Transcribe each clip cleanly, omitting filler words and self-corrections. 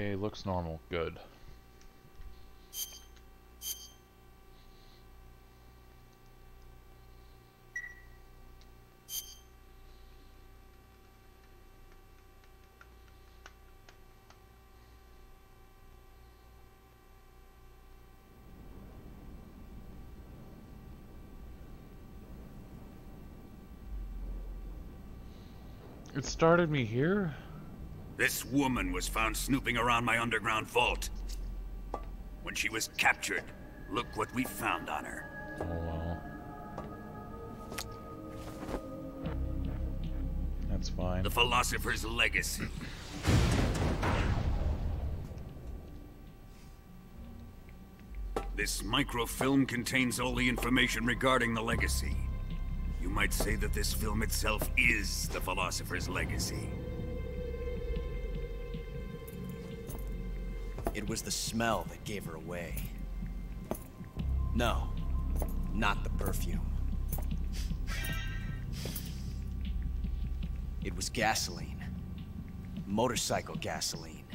Okay, looks normal. Good. It started me here? This woman was found snooping around my underground vault. When she was captured, look what we found on her. Oh well. That's fine. The Philosopher's Legacy. This microfilm contains all the information regarding the Legacy. You might say that this film itself is the Philosopher's Legacy. It was the smell that gave her away. No, not the perfume. It was gasoline. Motorcycle gasoline.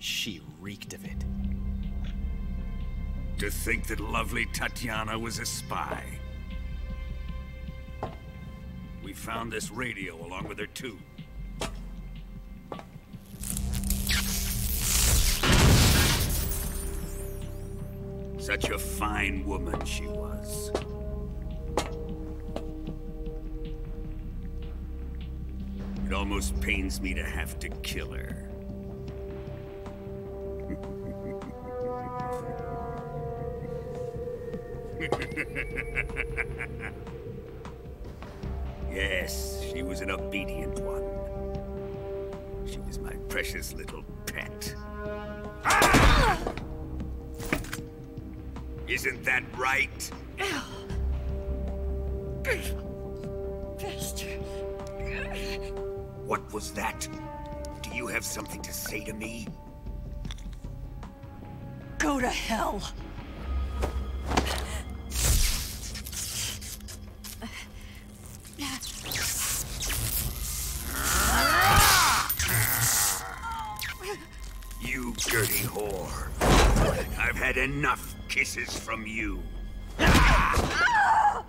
She reeked of it. To think that lovely Tatiana was a spy. We found this radio along with her too. Such a fine woman she was. It almost pains me to have to kill her. Yes, she was an obedient one. She was my precious little pet. Ah! Isn't that right? Bastard. What was that? Do you have something to say to me? Go to hell. You dirty whore. I've had enough kisses from you. I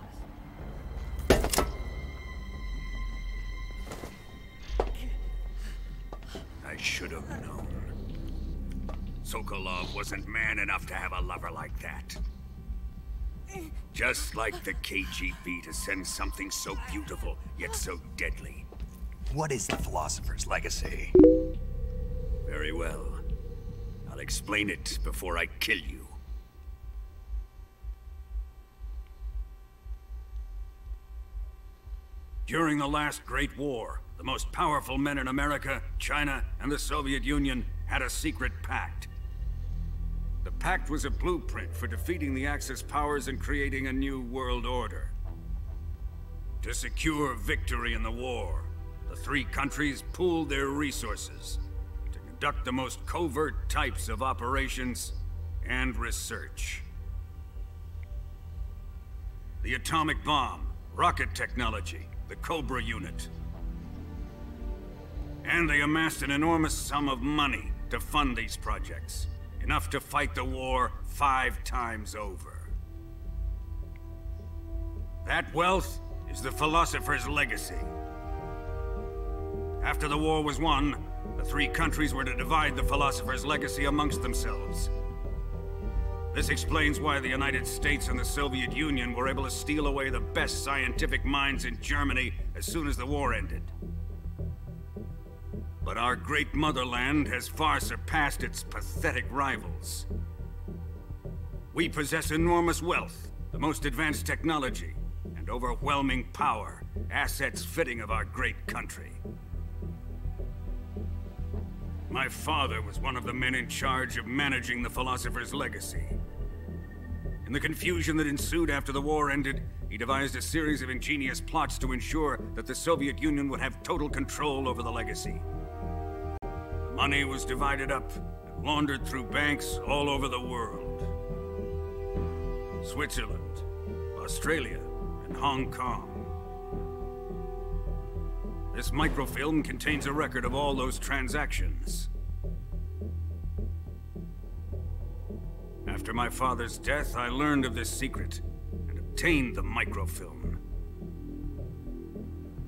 should have known. Sokolov wasn't man enough to have a lover like that. Just like the KGB to send something so beautiful, yet so deadly. What is the Philosopher's Legacy? Very well. I'll explain it before I kill you. During the last Great War, the most powerful men in America, China, and the Soviet Union had a secret pact. The pact was a blueprint for defeating the Axis powers and creating a new world order. To secure victory in the war, the three countries pooled their resources to conduct the most covert types of operations and research. The atomic bomb, rocket technology, the Cobra unit. And they amassed an enormous sum of money to fund these projects. Enough to fight the war 5 times over. That wealth is the Philosopher's Legacy. After the war was won, the three countries were to divide the Philosopher's Legacy amongst themselves. This explains why the United States and the Soviet Union were able to steal away the best scientific minds in Germany as soon as the war ended. But our great motherland has far surpassed its pathetic rivals. We possess enormous wealth, the most advanced technology, and overwhelming power, assets fitting of our great country. My father was one of the men in charge of managing the Philosopher's Legacy. In the confusion that ensued after the war ended, he devised a series of ingenious plots to ensure that the Soviet Union would have total control over the Legacy. The money was divided up and laundered through banks all over the world. Switzerland, Australia, and Hong Kong. This microfilm contains a record of all those transactions. After my father's death, I learned of this secret and obtained the microfilm.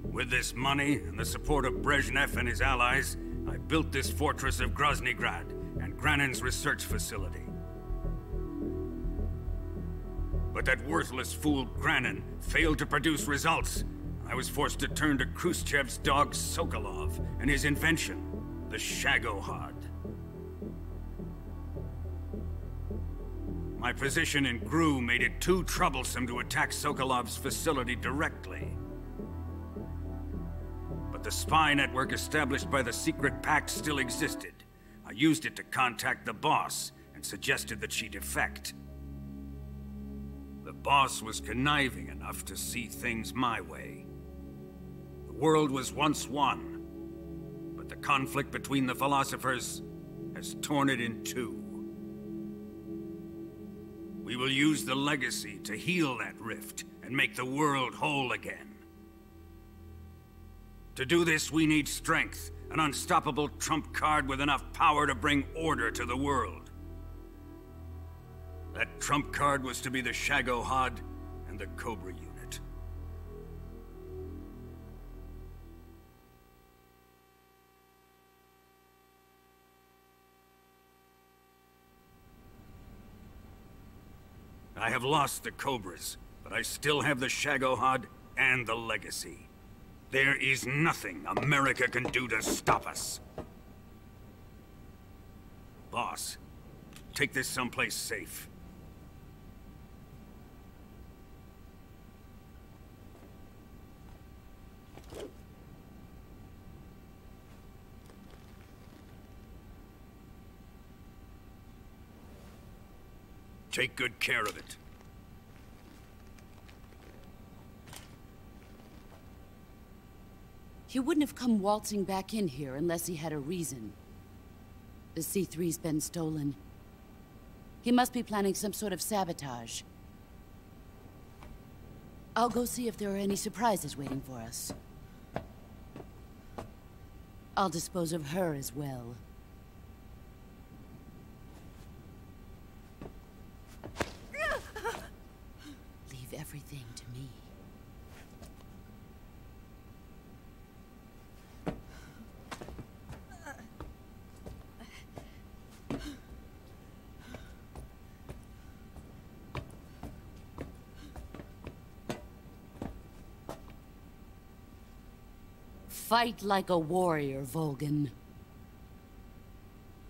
With this money and the support of Brezhnev and his allies, I built this fortress of Groznygrad and Granin's research facility. But that worthless fool Granin failed to produce results. I was forced to turn to Khrushchev's dog Sokolov and his invention, the Shagohod. My position in GRU made it too troublesome to attack Sokolov's facility directly. But the spy network established by the secret pact still existed. I used it to contact the boss and suggested that she defect. The boss was conniving enough to see things my way. The world was once one, but the conflict between the philosophers has torn it in two. We will use the legacy to heal that rift and make the world whole again. To do this, we need strength, an unstoppable trump card with enough power to bring order to the world. That trump card was to be the Shagohod and the Cobra unit. I have lost the Cobras, but I still have the Shagohod and the legacy. There is nothing America can do to stop us. Boss, take this someplace safe. Take good care of it. He wouldn't have come waltzing back in here unless he had a reason. The C3's been stolen. He must be planning some sort of sabotage. I'll go see if there are any surprises waiting for us. I'll dispose of her as well. Leave everything to me. Fight like a warrior, Volgin.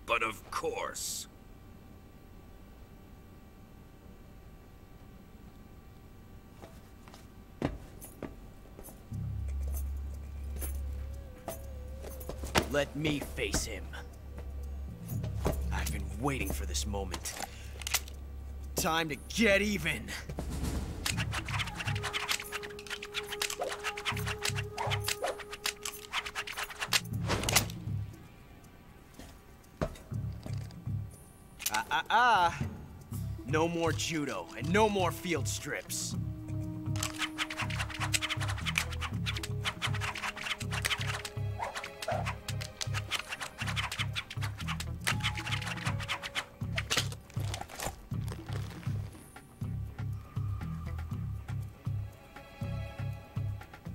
But of course. Let me face him. I've been waiting for this moment. Time to get even. No more judo, and no more field strips.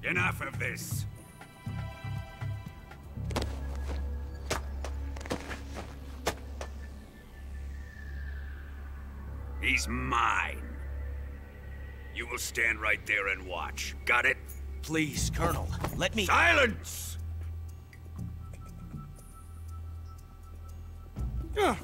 Enough of this. He's mine. You will stand right there and watch. Got it? Please, Colonel, let me— Silence! Huh?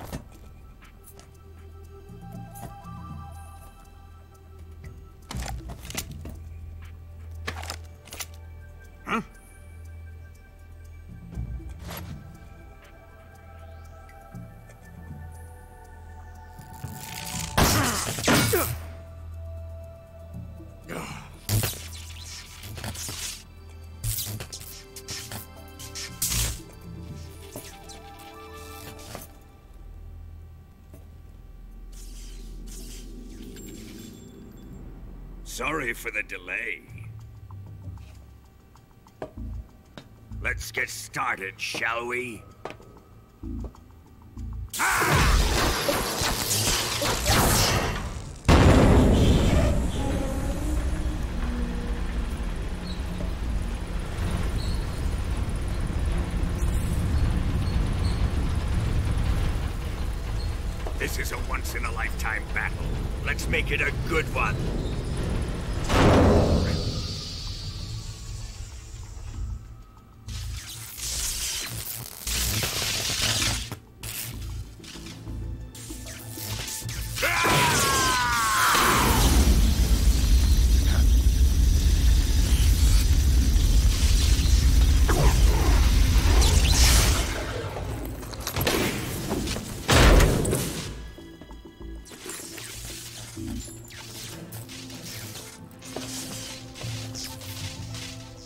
Sorry for the delay. Let's get started, shall we? Ah! This is a once-in-a-lifetime battle. Let's make it a good one.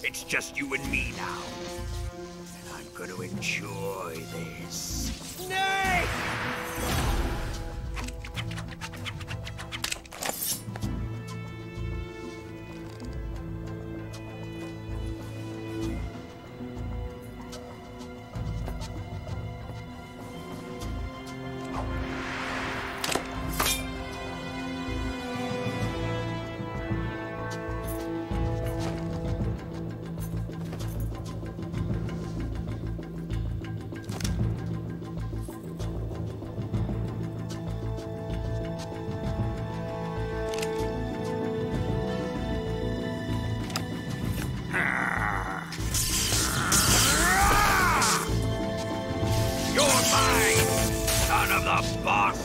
It's just you and me now. And I'm gonna enjoy this. Snake! Son of the boss!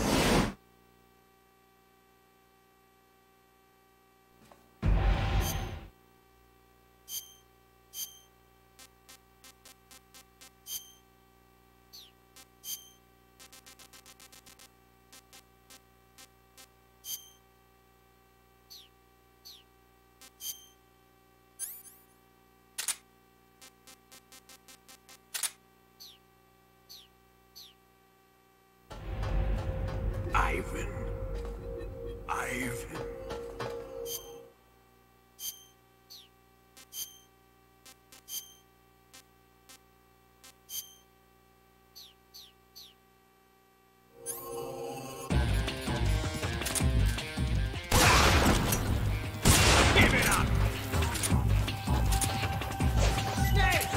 Ivan. Give it up! Snake!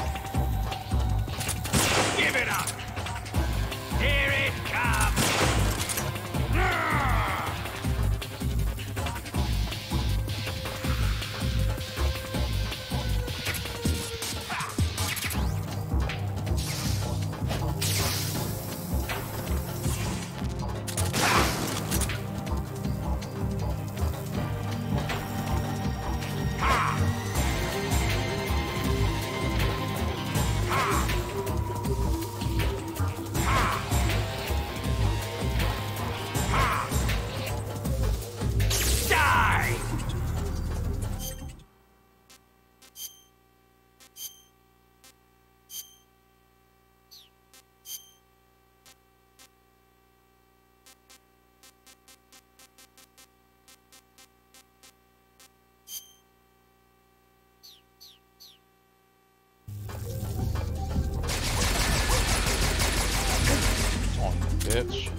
Give it up! Here it comes! Bitch.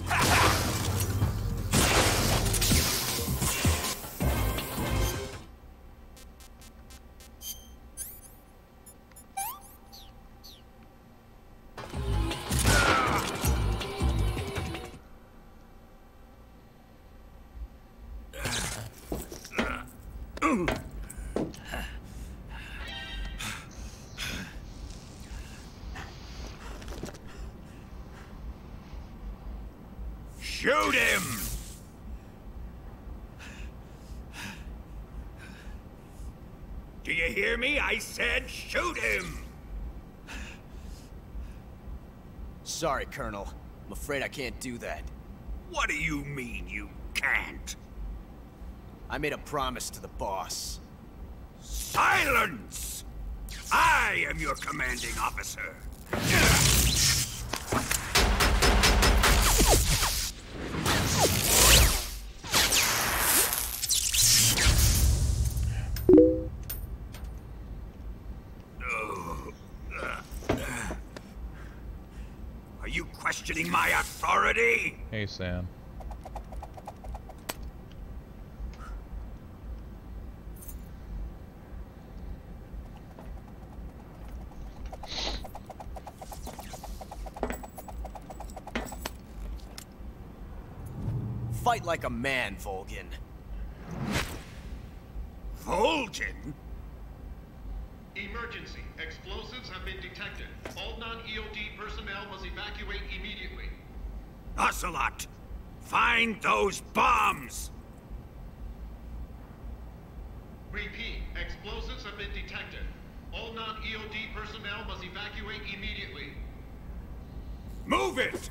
Shoot him! Do you hear me? I said shoot him! Sorry, Colonel. I'm afraid I can't do that. What do you mean you can't? I made a promise to the boss. Silence! I am your commanding officer. Are you questioning my authority? Hey, Sam. Fight like a man, Volgin. Volgin? Emergency. Explosives have been detected. All non-EOD personnel must evacuate immediately. Ocelot! Find those bombs! Repeat. Explosives have been detected. All non-EOD personnel must evacuate immediately. Move it!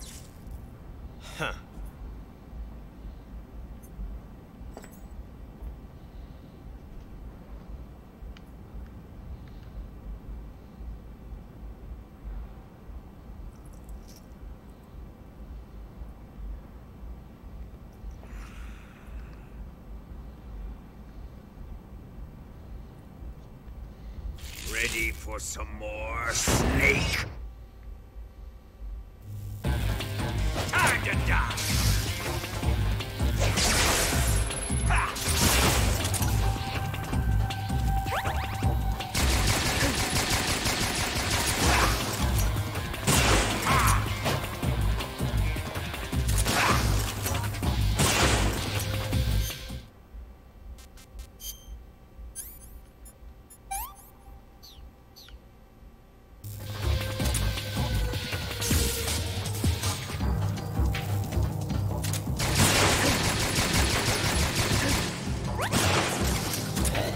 Huh. Ready for some more, Snake? Time to die! Ha!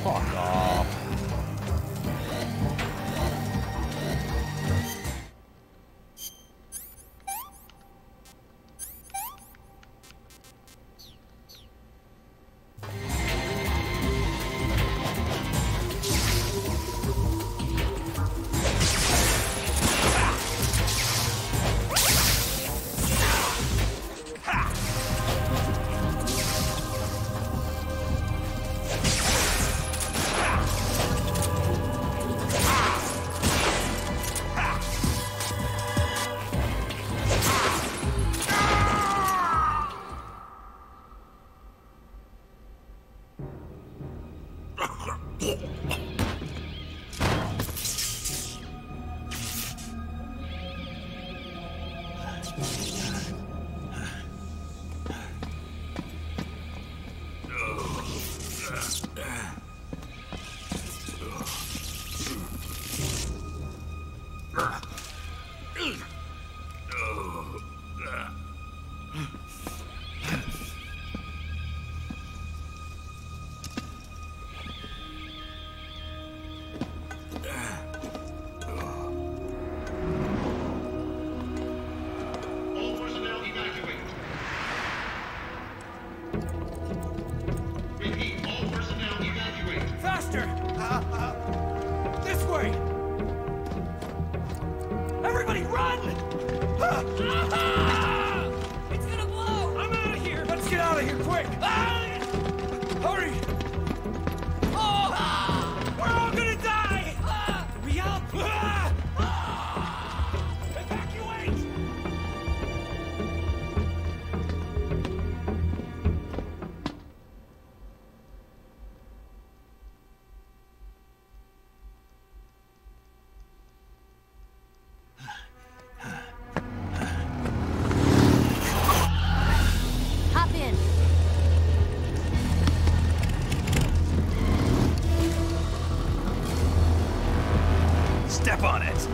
Fuck off. All personnel evacuate. Repeat. All personnel evacuate. Faster! This way! Everybody run! It's gonna blow! I'm out of here! Let's get out of here quick! Hurry! We're all gonna die! We up! Evacuate! Hop in. Step on it.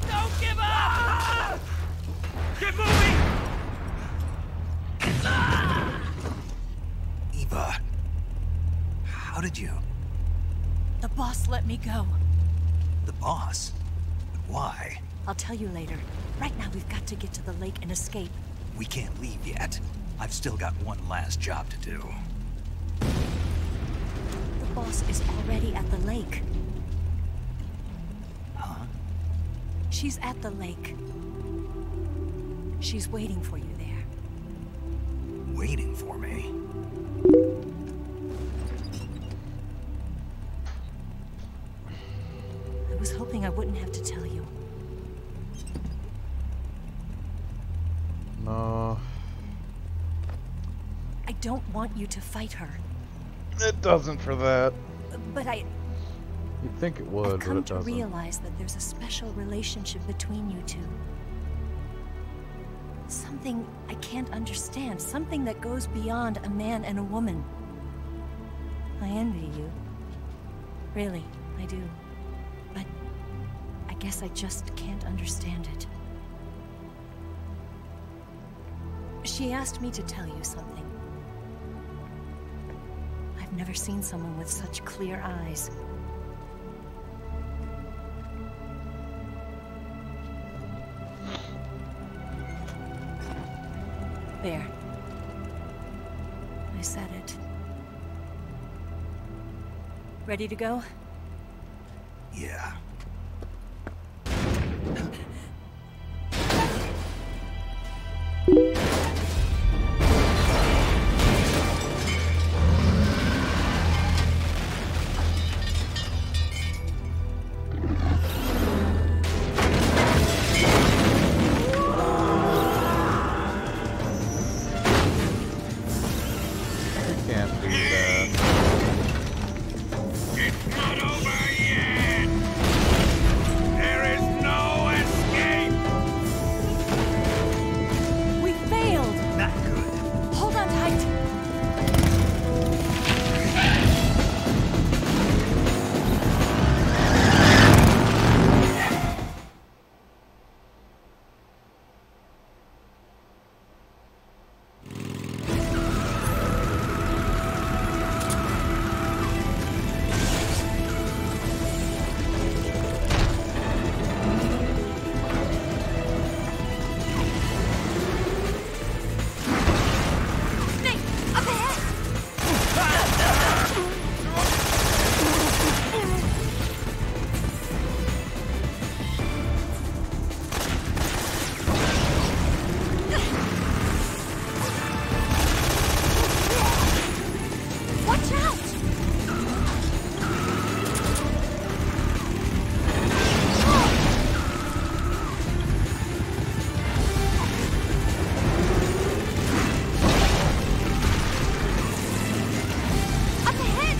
Don't give up! Get moving! Eva, how did you? The boss let me go. The boss? But why? I'll tell you later. Right now, we've got to get to the lake and escape. We can't leave yet. I've still got one last job to do. The boss is already at the lake. Huh? She's at the lake. She's waiting for you there. Waiting for me? I was hoping I wouldn't have to tell you. don't want you to fight her. It doesn't for that. But You'd think it would, I've come but it to doesn't. realize that there's a special relationship between you two. Something I can't understand. Something that goes beyond a man and a woman. I envy you. Really, I do. But I guess I just can't understand it. She asked me to tell you something. I've never seen someone with such clear eyes. There. I said it. Ready to go? Yeah. Can't do that. It's not over yet! There is no escape! We failed! Not good. Hold on tight! Watch out! Up ahead!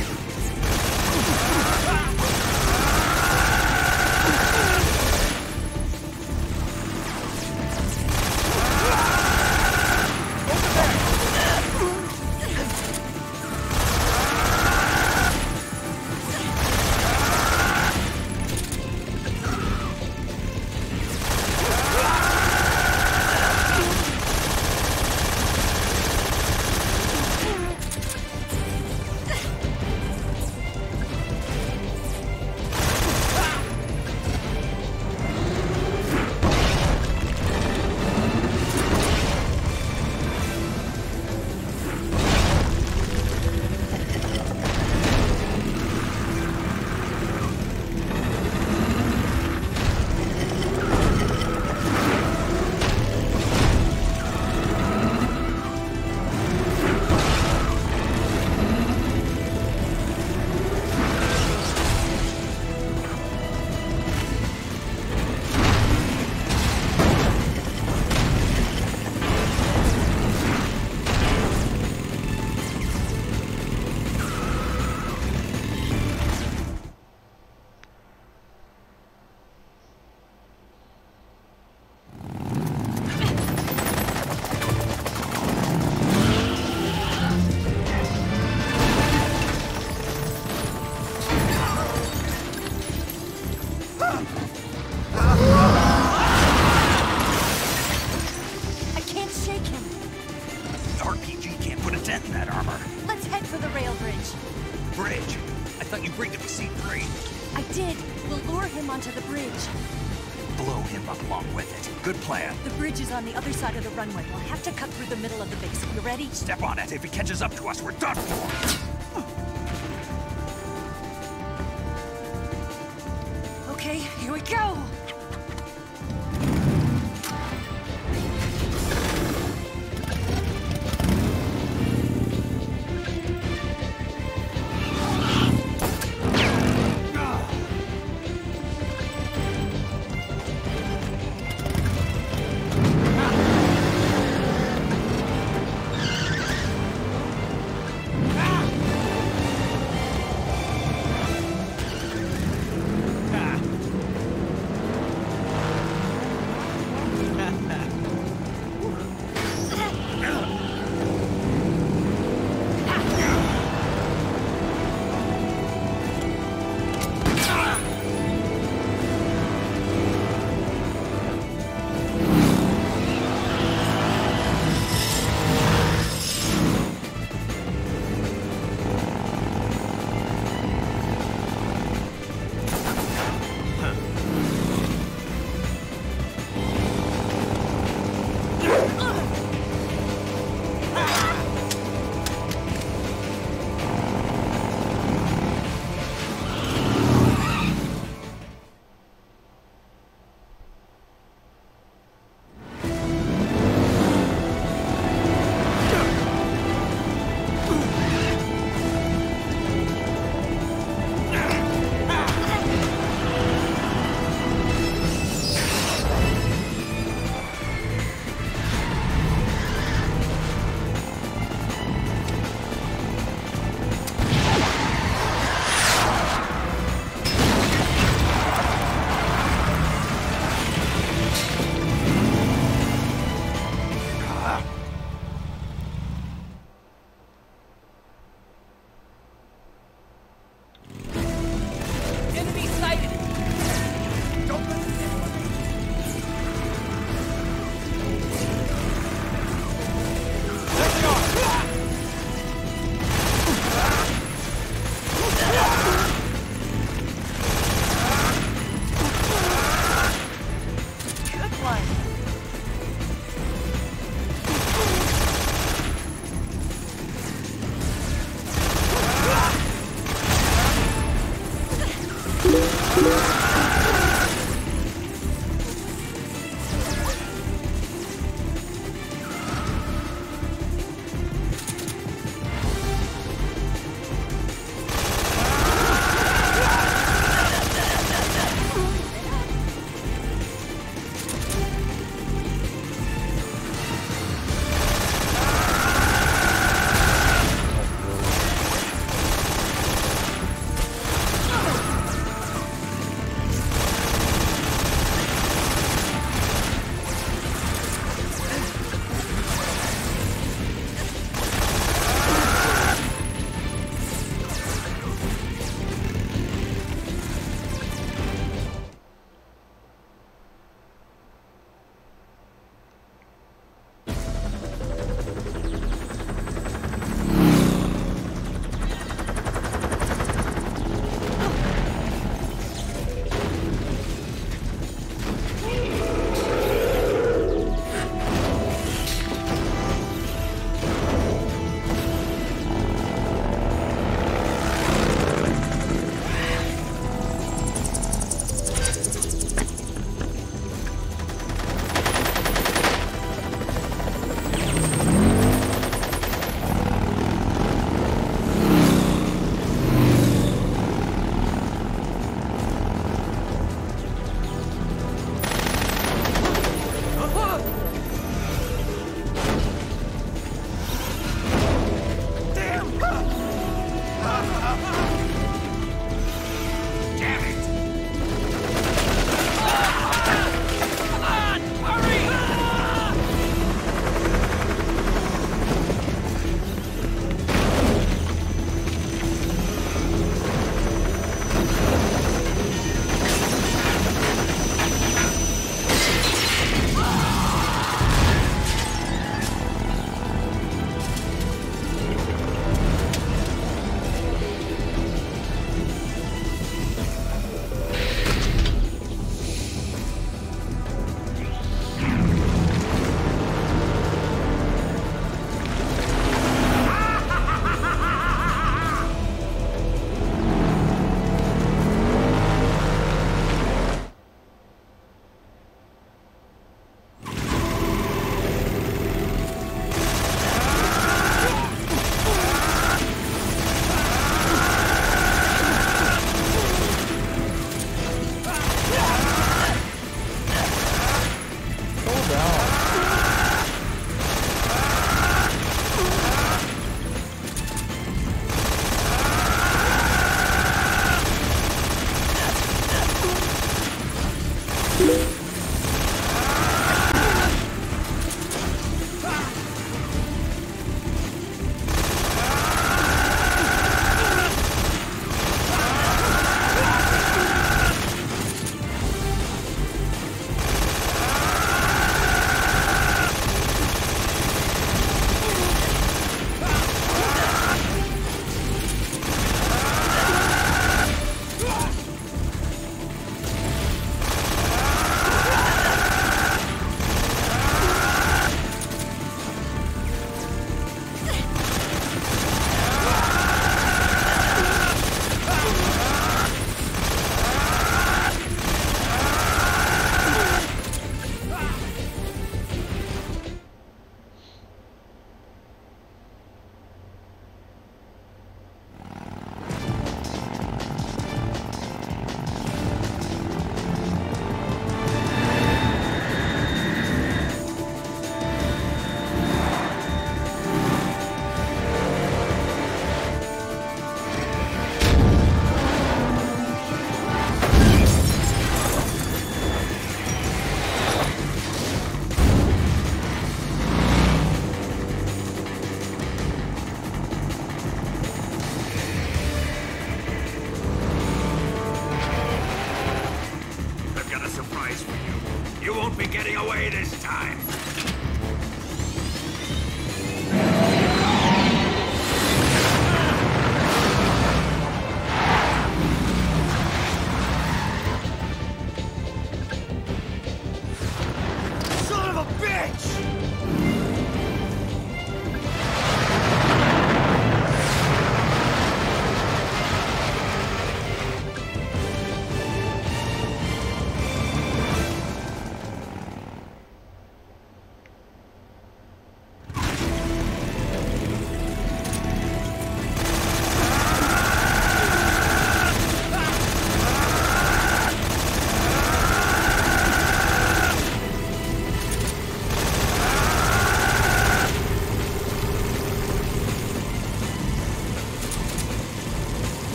I can't shake him. The RPG can't put a dent in that armor. Let's head for the rail bridge. Bridge. I thought you bring to the C3. I did. We'll lure him onto the bridge. Blow him up along with it. Good plan. The bridge is on the other side of the runway. We'll have to cut through the middle of the base. You ready? Step on it. If he catches up to us, we're done for. Okay, here we go!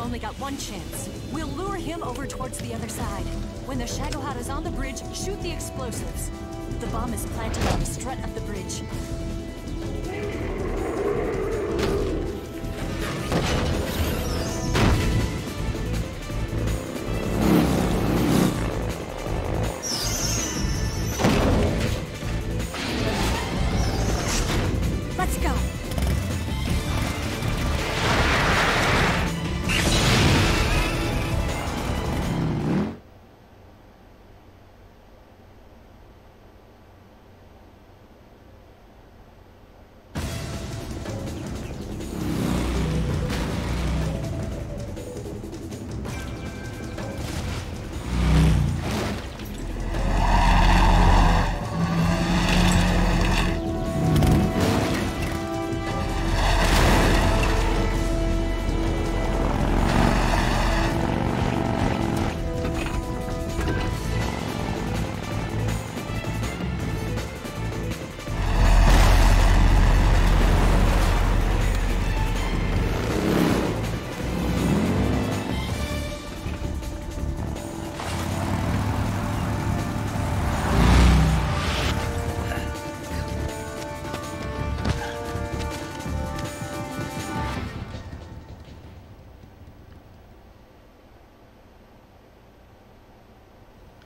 We've only got one chance. We'll lure him over towards the other side. When the Shagohod is on the bridge, shoot the explosives. The bomb is planted on the strut of the bridge. Let's go!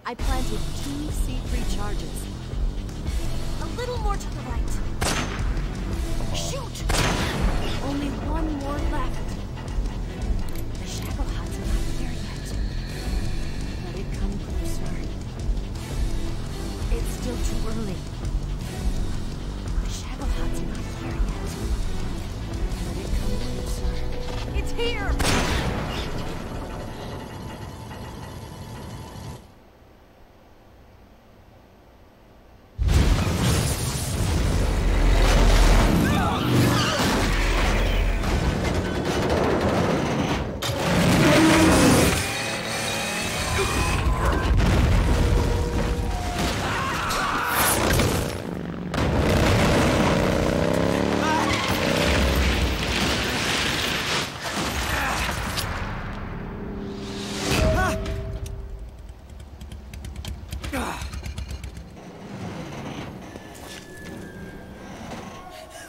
I planted 2 C3 charges. A little more to the right. Shoot! Only one more left. The Shagohod's not here yet. Let it come closer. It's still too early. The Shagohod's not here yet. Let it come closer. It's here!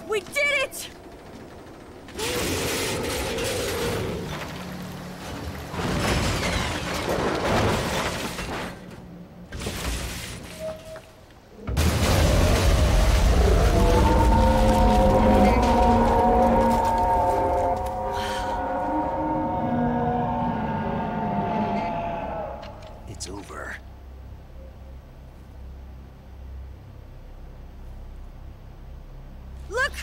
We did it! It's over. Look!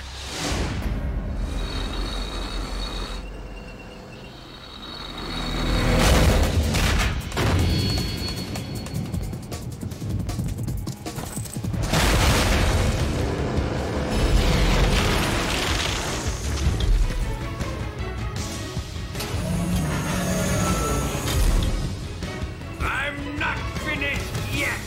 I'm not finished yet!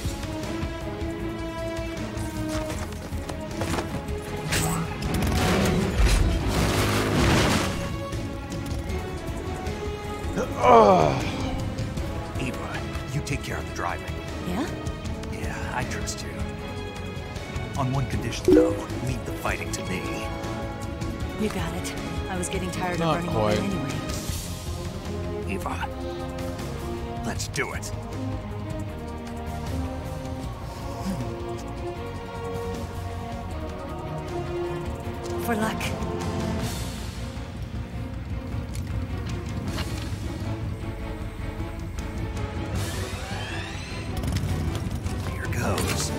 Eva, you take care of the driving. Yeah? Yeah, I trust you. On one condition, though, leave the fighting to me. You got it. I was getting tired Not of running quite. away anyway. Eva, let's do it. For luck. Here goes.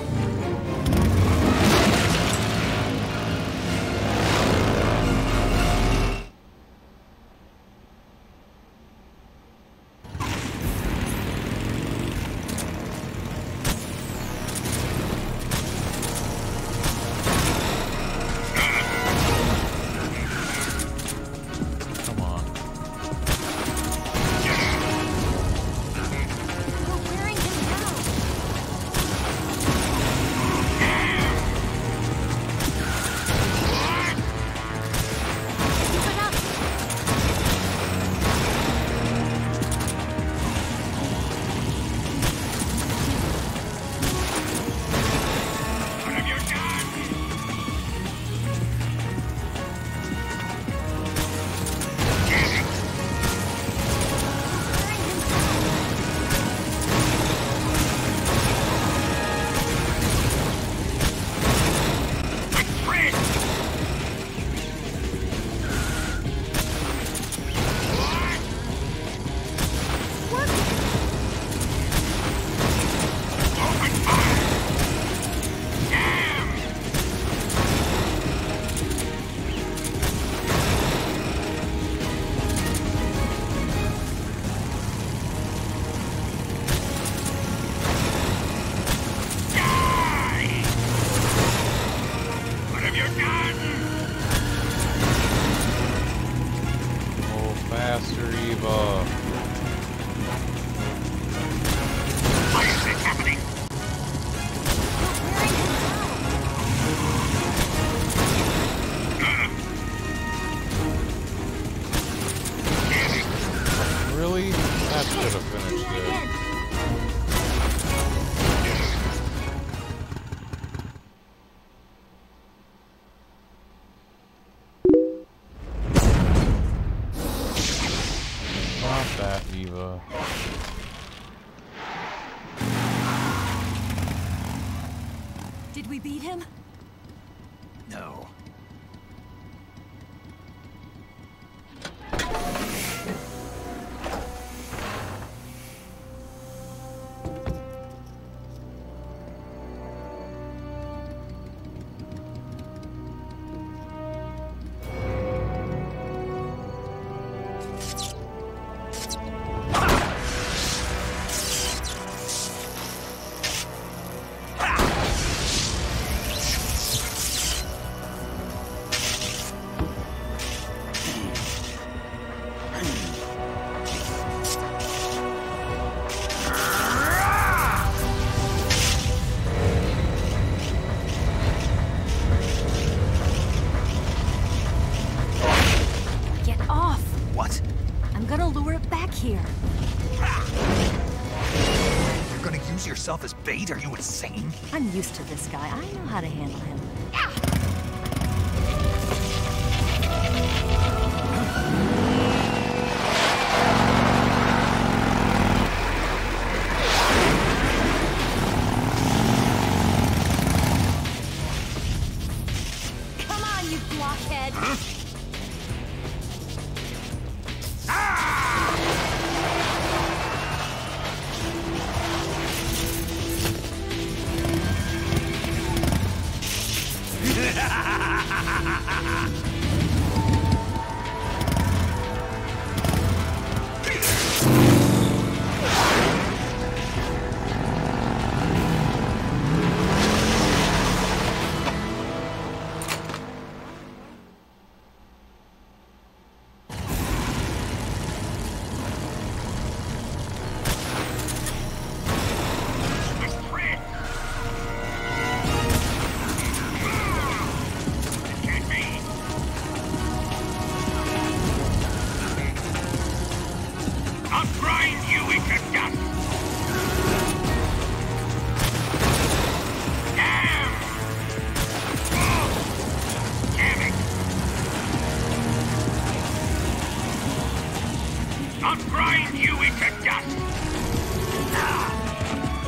that, Eva. Did we beat him? No. Yourself as bait? Are you insane? I'm used to this guy. I know how to handle him. Come on, you blockhead! Huh?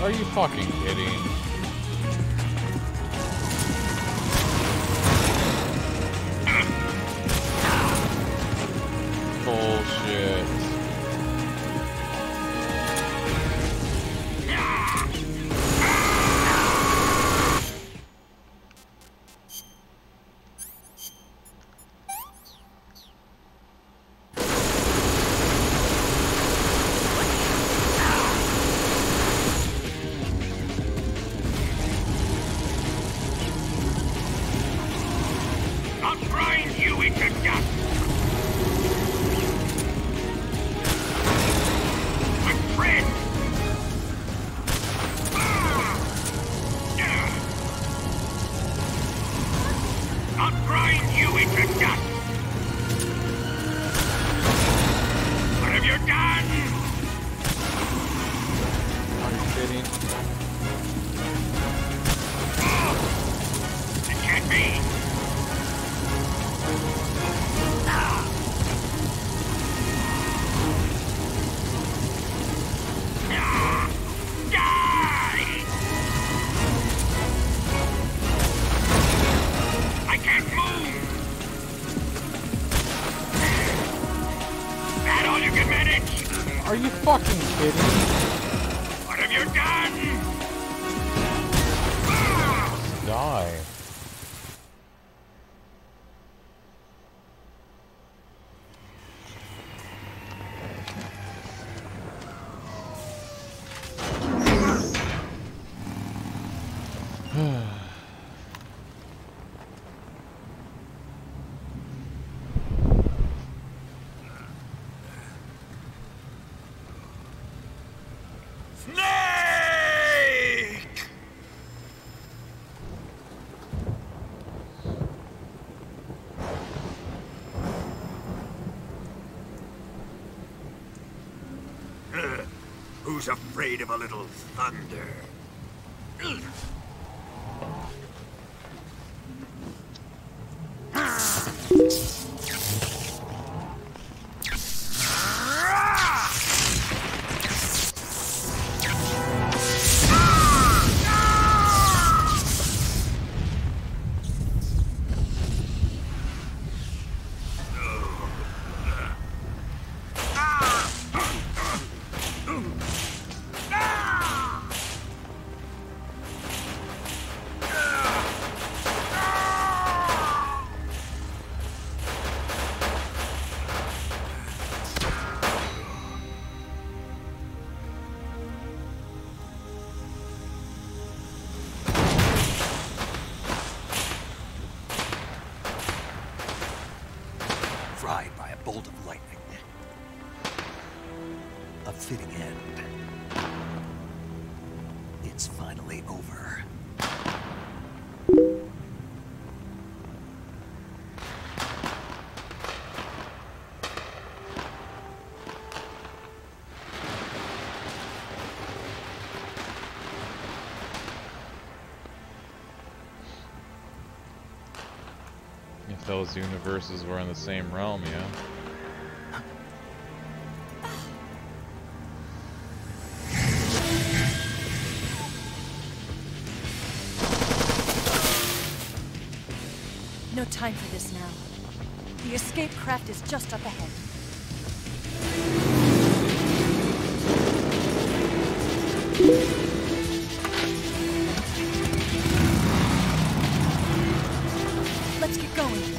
Are you fucking kidding? Bullshit. Are you fucking kidding? What have you done? Die. Who's afraid of a little thunder? tried by a bolt of lightning. A fitting end. It's finally over. If those universes were in the same realm, yeah. No time for this now. The escape craft is just up ahead. Let's get going.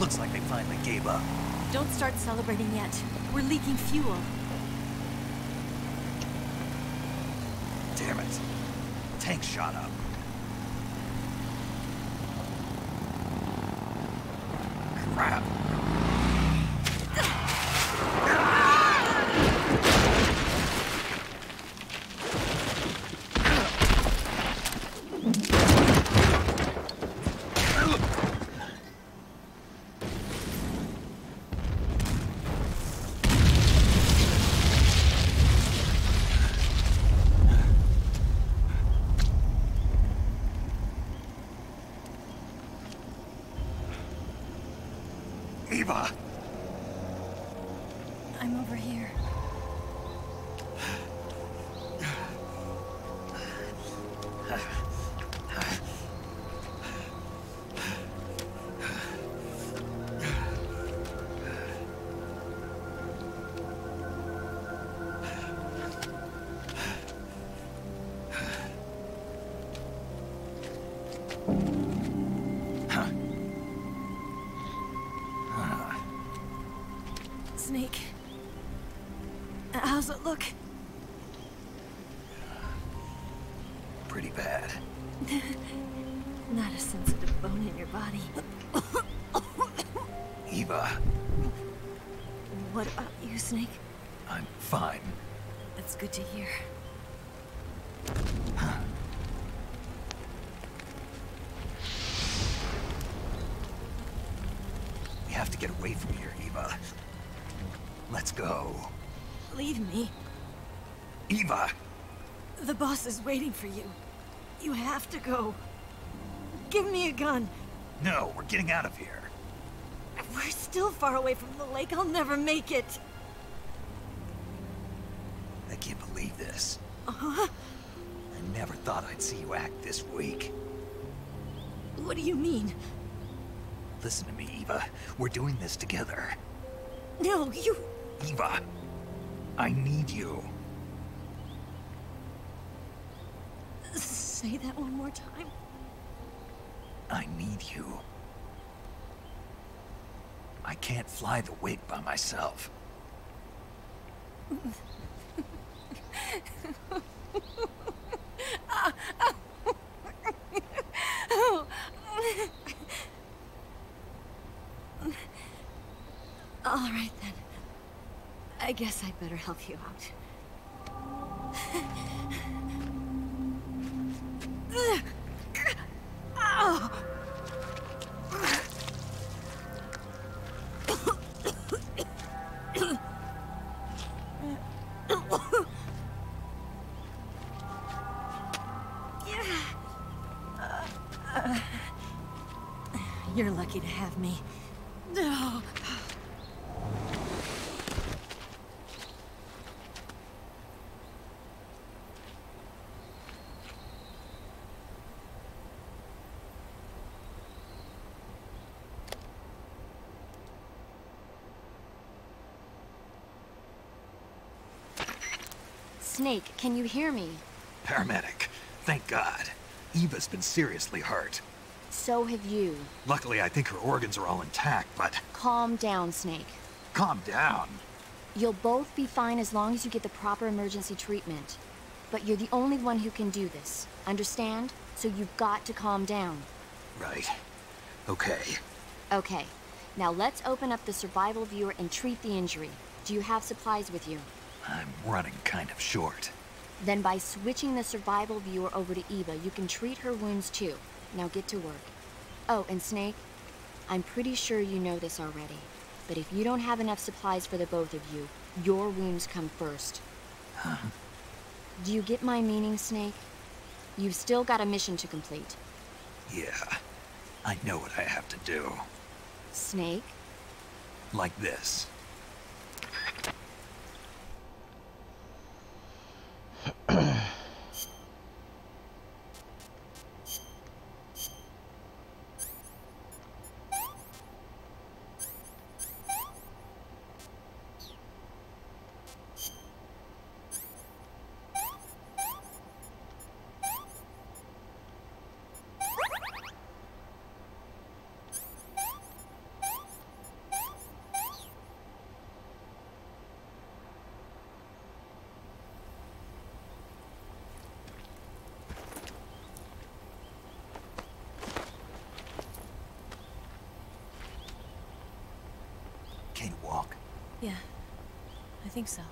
Looks like they finally gave up. Don't start celebrating yet. We're leaking fuel. Damn it. Tank shot up. Crap. Eva! I'm over here. Snake. How's it look? Pretty bad. Not a sensitive bone in your body. Eva, What about you, Snake? I'm fine. That's good to hear. We have to get away from here, Eva. Let's go. Leave me. Eva! The boss is waiting for you. You have to go. Give me a gun. No, we're getting out of here. We're still far away from the lake. I'll never make it. I can't believe this. Uh-huh. I never thought I'd see you act this weak. What do you mean? Listen to me, Eva. We're doing this together. No, you... Eva, I need you. Say that one more time. I need you. I can't fly the wig by myself. All right, then. I guess I'd better help you out. You're lucky to have me. No. Snake, can you hear me? Paramedic. Thank God. Eva's been seriously hurt. So have you. Luckily, I think her organs are all intact, but... Calm down, Snake. Calm down. You'll both be fine as long as you get the proper emergency treatment. But you're the only one who can do this. Understand? So you've got to calm down. Right. Okay. Okay. Now let's open up the survival viewer and treat the injury. Do you have supplies with you? I'm running kind of short. Then by switching the survival viewer over to Eva, you can treat her wounds too. Now get to work. Oh, and Snake, I'm pretty sure you know this already, but if you don't have enough supplies for the both of you, your wounds come first. Huh? Do you get my meaning, Snake? You've still got a mission to complete. Yeah. I know what I have to do. Snake? Like this. Yeah, I think so.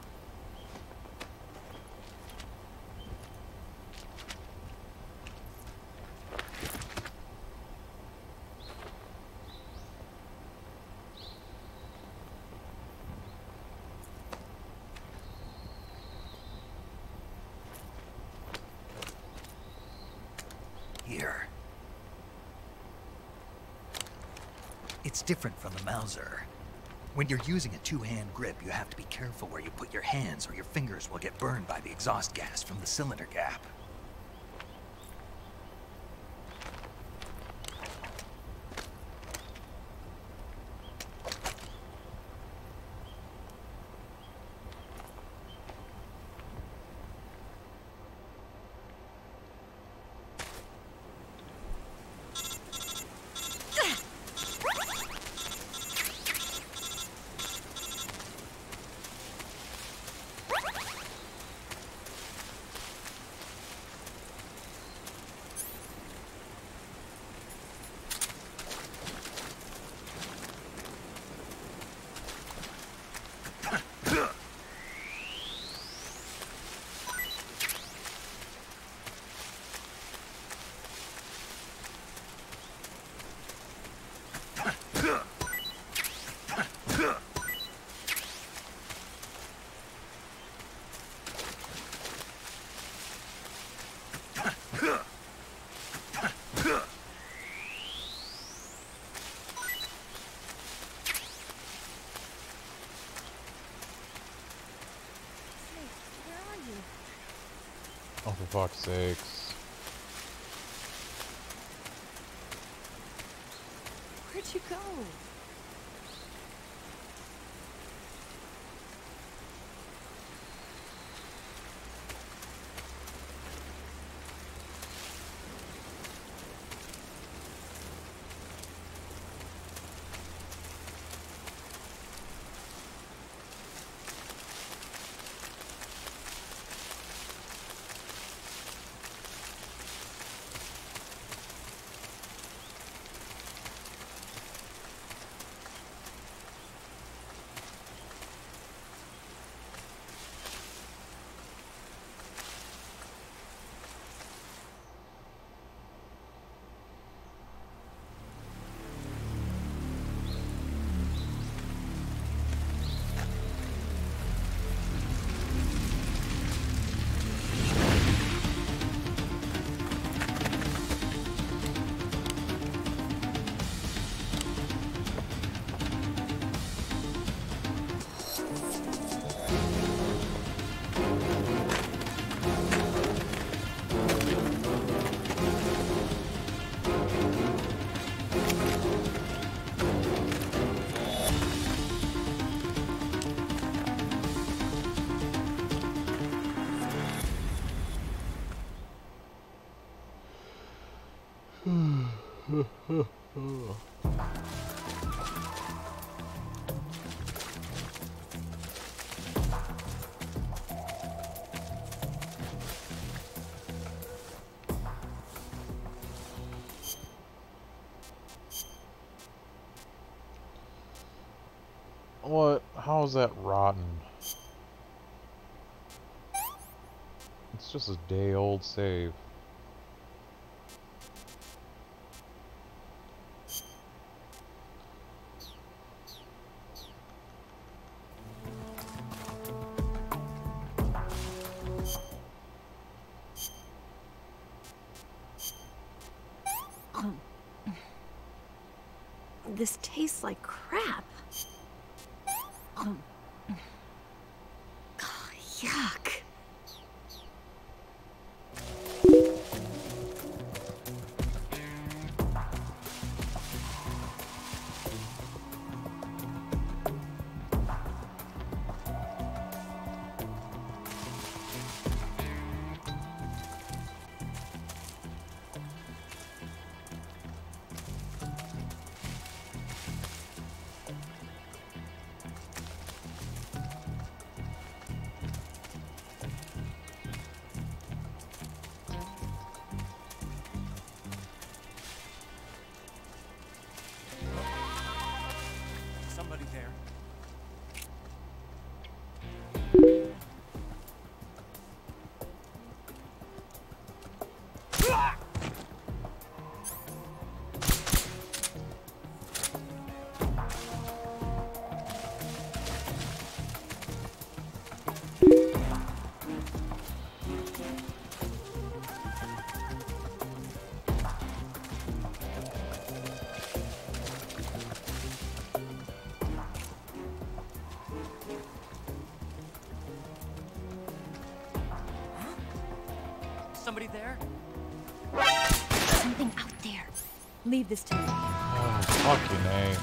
Here. It's different from the Mauser. When you're using a two-hand grip, you have to be careful where you put your hands or your fingers will get burned by the exhaust gas from the cylinder cap. Oh, for fuck's sakes. Where'd you go? What? How is that rotten? It's just a day-old save. This tastes like crap. Yuck. somebody there? Something out there. Leave this to me. Oh, fucking A.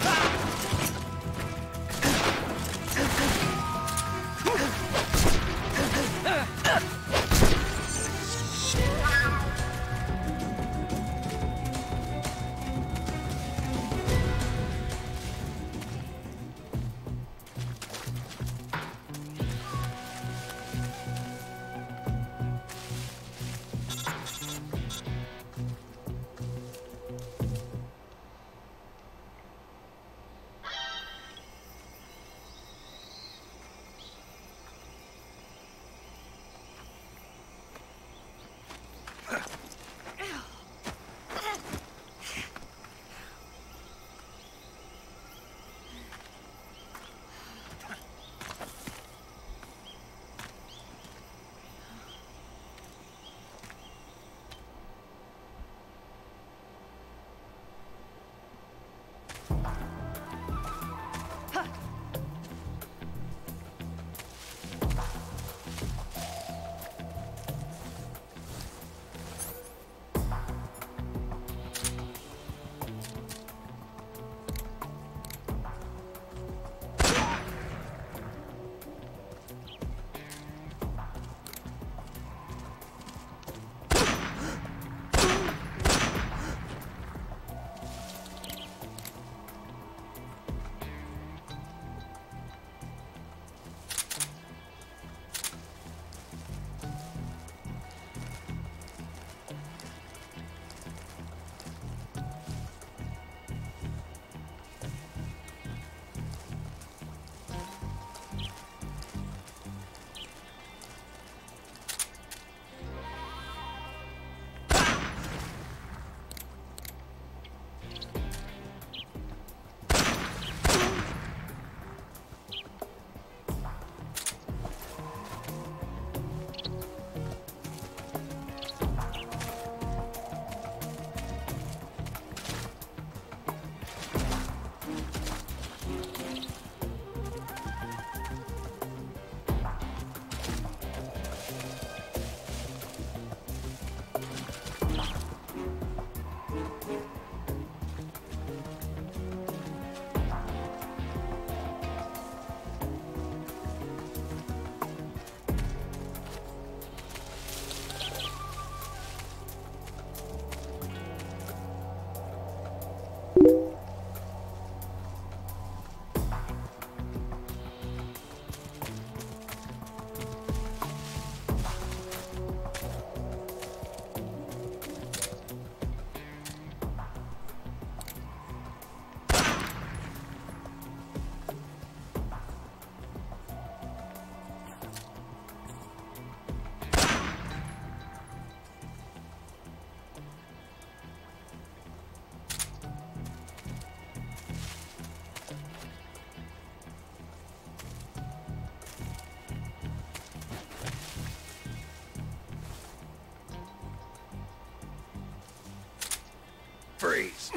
Freeze.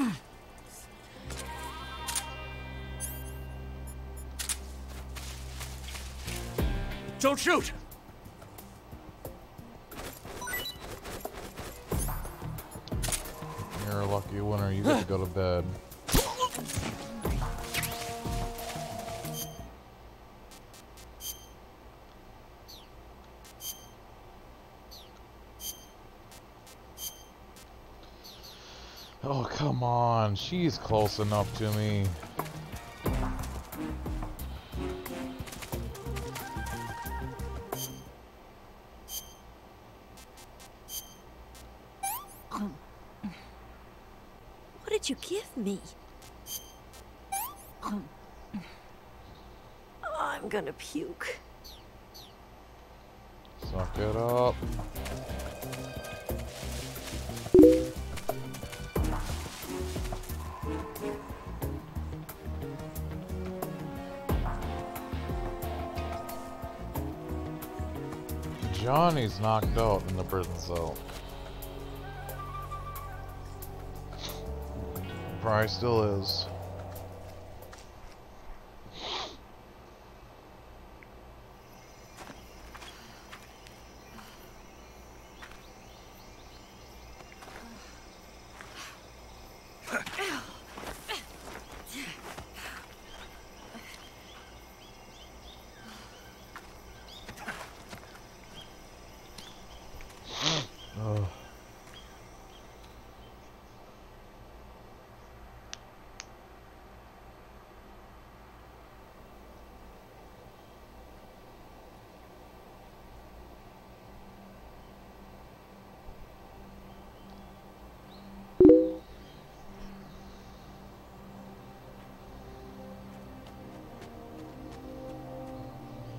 Don't shoot! You're a lucky winner. You get to go to bed. Oh, come on. She's close enough to me. What did you give me? I'm gonna puke. Suck it up. Johnny's knocked out in the prison cell. Probably still is.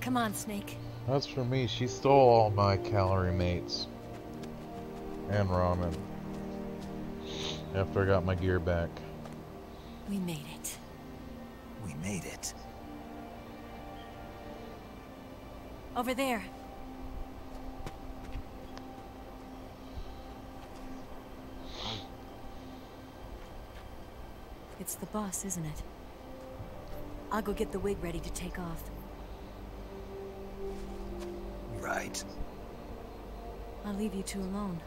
Come on, Snake. That's for me. She stole all my calorie mates. And ramen. After I got my gear back. We made it. We made it. Over there. It's the boss, isn't it? I'll go get the wig ready to take off. Right. I'll leave you two alone.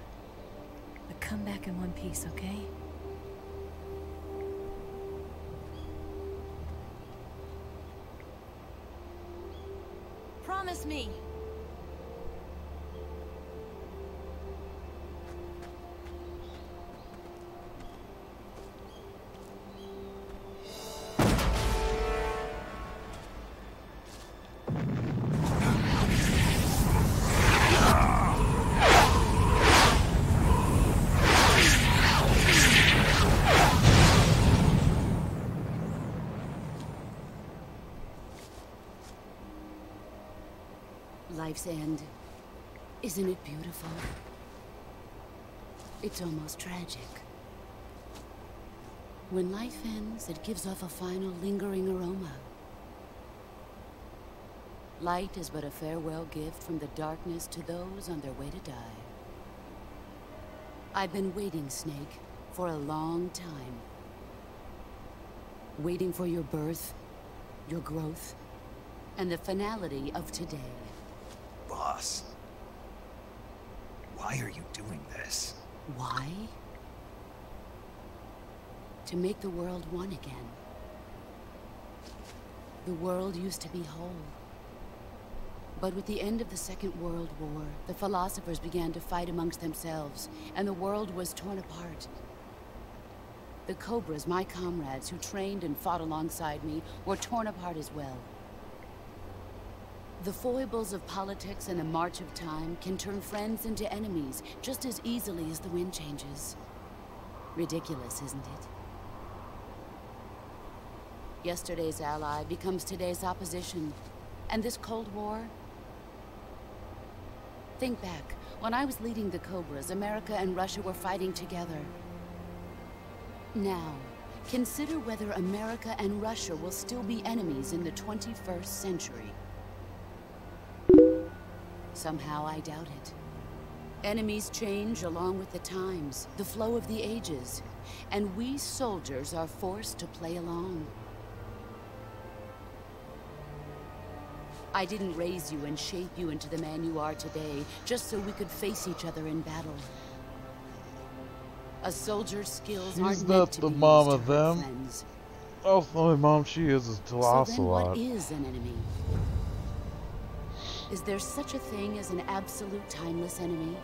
But come back in one piece, okay? Promise me! Life's end. Isn't it beautiful? It's almost tragic. When life ends, it gives off a final lingering aroma. Light is but a farewell gift from the darkness to those on their way to die. I've been waiting, Snake, for a long time. Waiting for your birth, your growth, and the finality of today. Boss. Why are you doing this? Why? To make the world one again. The world used to be whole. But with the end of the Second World War, the philosophers began to fight amongst themselves, and the world was torn apart. The Cobras, my comrades who trained and fought alongside me, were torn apart as well. The foibles of politics and the march of time can turn friends into enemies just as easily as the wind changes. Ridiculous, isn't it? Yesterday's ally becomes today's opposition. And this Cold War? Think back. When I was leading the Cobras, America and Russia were fighting together. Now, consider whether America and Russia will still be enemies in the 21st century. Somehow I doubt it. Enemies change along with the times, the flow of the ages, and we soldiers are forced to play along. I didn't raise you and shape you into the man you are today, just so we could face each other in battle. A soldier's skills aren't meant to be used to hurt friends. Oh, my mom, she is a Ocelot. So then what is an enemy? Is there such a thing as an absolute timeless enemy?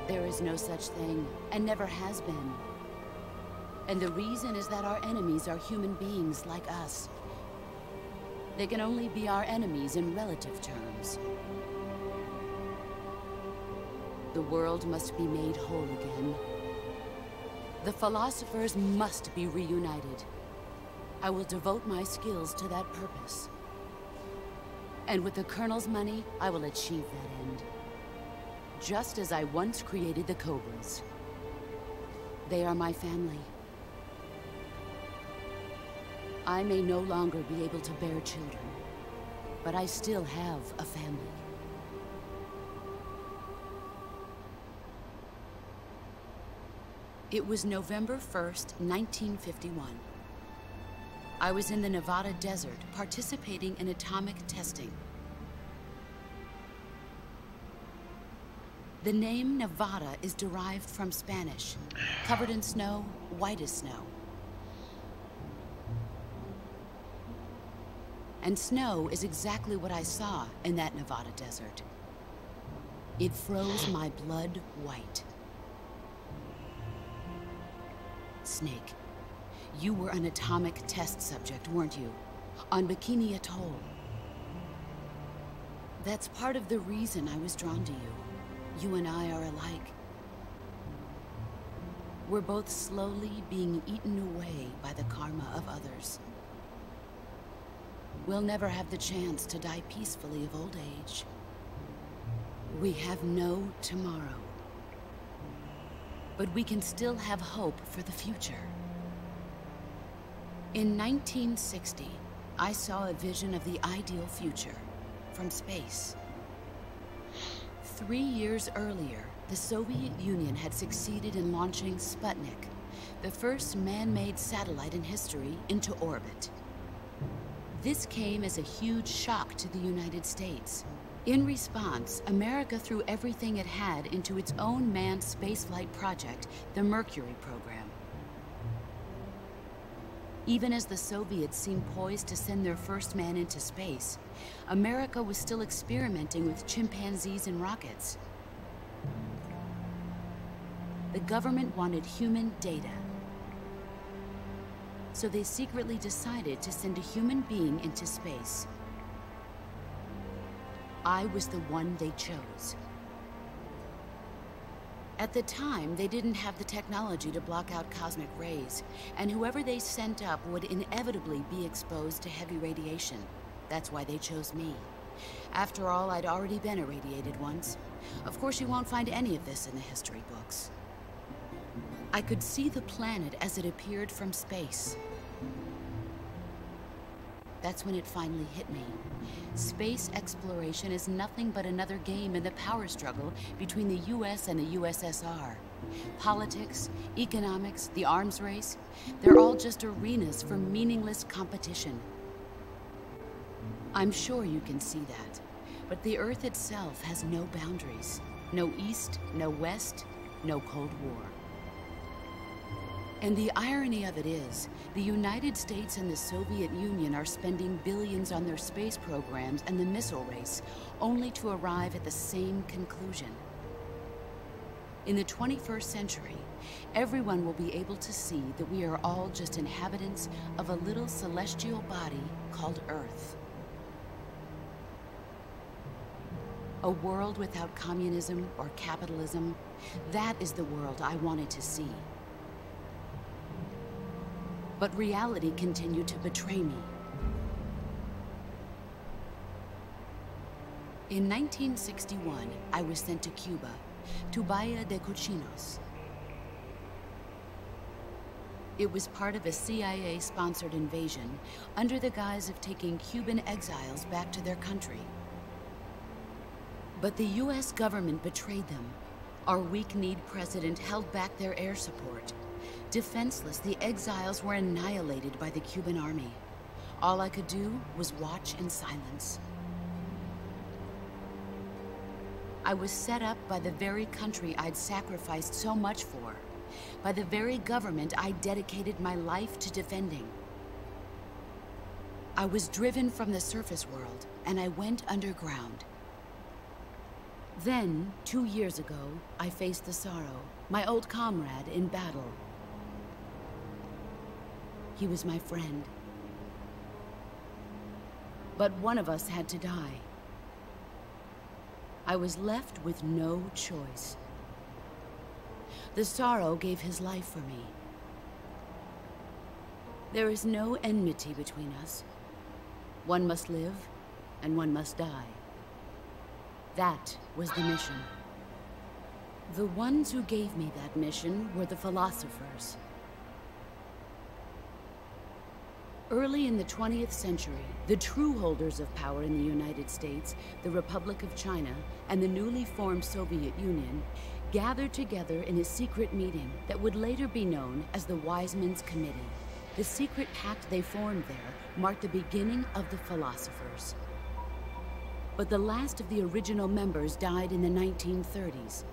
There is no such thing, and never has been. And the reason is that our enemies are human beings like us. They can only be our enemies in relative terms. The world must be made whole again. The philosophers must be reunited. I will devote my skills to that purpose. And with the Colonel's money, I will achieve that end. Just as I once created the Cobras. They are my family. I may no longer be able to bear children, but I still have a family. It was November 1st, 1951. I was in the Nevada desert participating in atomic testing. The name Nevada is derived from Spanish, covered in snow, white as snow. And snow is exactly what I saw in that Nevada desert. It froze my blood white. Snake, you were an atomic test subject, weren't you? On Bikini Atoll. That's part of the reason I was drawn to you. You and I are alike. We're both slowly being eaten away by the karma of others. we'll never have the chance to die peacefully of old age. We have no tomorrow. But we can still have hope for the future. In 1960, I saw a vision of the ideal future from space. 3 years earlier, the Soviet Union had succeeded in launching Sputnik, the first man-made satellite in history, into orbit. This came as a huge shock to the United States. In response, America threw everything it had into its own manned spaceflight project, the Mercury program. Even as the Soviets seemed poised to send their first man into space, America was still experimenting with chimpanzees and rockets. The government wanted human data. So they secretly decided to send a human being into space. I was the one they chose. At the time, they didn't have the technology to block out cosmic rays, and whoever they sent up would inevitably be exposed to heavy radiation. That's why they chose me. After all, I'd already been irradiated once. Of course, you won't find any of this in the history books. I could see the planet as it appeared from space. That's when it finally hit me. Space exploration is nothing but another game in the power struggle between the US and the USSR. Politics, economics, the arms race, they're all just arenas for meaningless competition. I'm sure you can see that, but the Earth itself has no boundaries. No East, no West, no Cold War. And the irony of it is, the United States and the Soviet Union are spending billions on their space programs and the missile race, only to arrive at the same conclusion. In the 21st century, everyone will be able to see that we are all just inhabitants of a little celestial body called Earth. A world without communism or capitalism, that is the world I wanted to see. But reality continued to betray me. In 1961, I was sent to Cuba, to Bahia de Cochinos. It was part of a CIA-sponsored invasion under the guise of taking Cuban exiles back to their country. But the US government betrayed them. Our weak-kneed president held back their air support. Defenseless, the exiles were annihilated by the Cuban army. All I could do was watch in silence. I was set up by the very country I'd sacrificed so much for, by the very government I dedicated my life to defending. I was driven from the surface world, and I went underground. Then, 2 years ago, I faced the Sorrow, my old comrade in battle. He was my friend. But one of us had to die. I was left with no choice. The Sorrow gave his life for me. There is no enmity between us. One must live, and one must die. That was the mission. The ones who gave me that mission were the philosophers. Early in the 20th century, the true holders of power in the United States, the Republic of China, and the newly formed Soviet Union gathered together in a secret meeting that would later be known as the Wise Men's Committee. The secret pact they formed there marked the beginning of the philosophers. But the last of the original members died in the 1930s.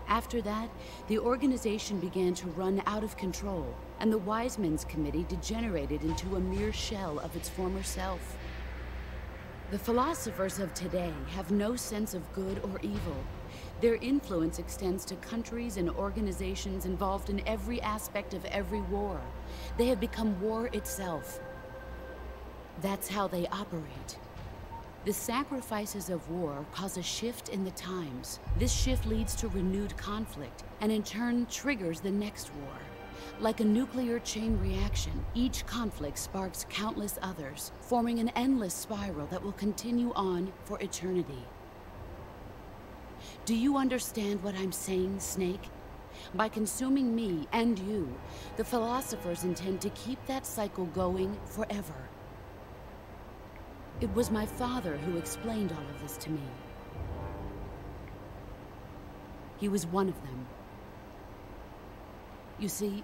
After that, the organization began to run out of control, and the Wise Men's Committee degenerated into a mere shell of its former self. The philosophers of today have no sense of good or evil. Their influence extends to countries and organizations involved in every aspect of every war. They have become war itself. That's how they operate. The sacrifices of war cause a shift in the times. This shift leads to renewed conflict, and in turn triggers the next war. Like a nuclear chain reaction, each conflict sparks countless others, forming an endless spiral that will continue on for eternity. Do you understand what I'm saying, Snake? By consuming me and you, the philosophers intend to keep that cycle going forever. It was my father who explained all of this to me. He was one of them. You see,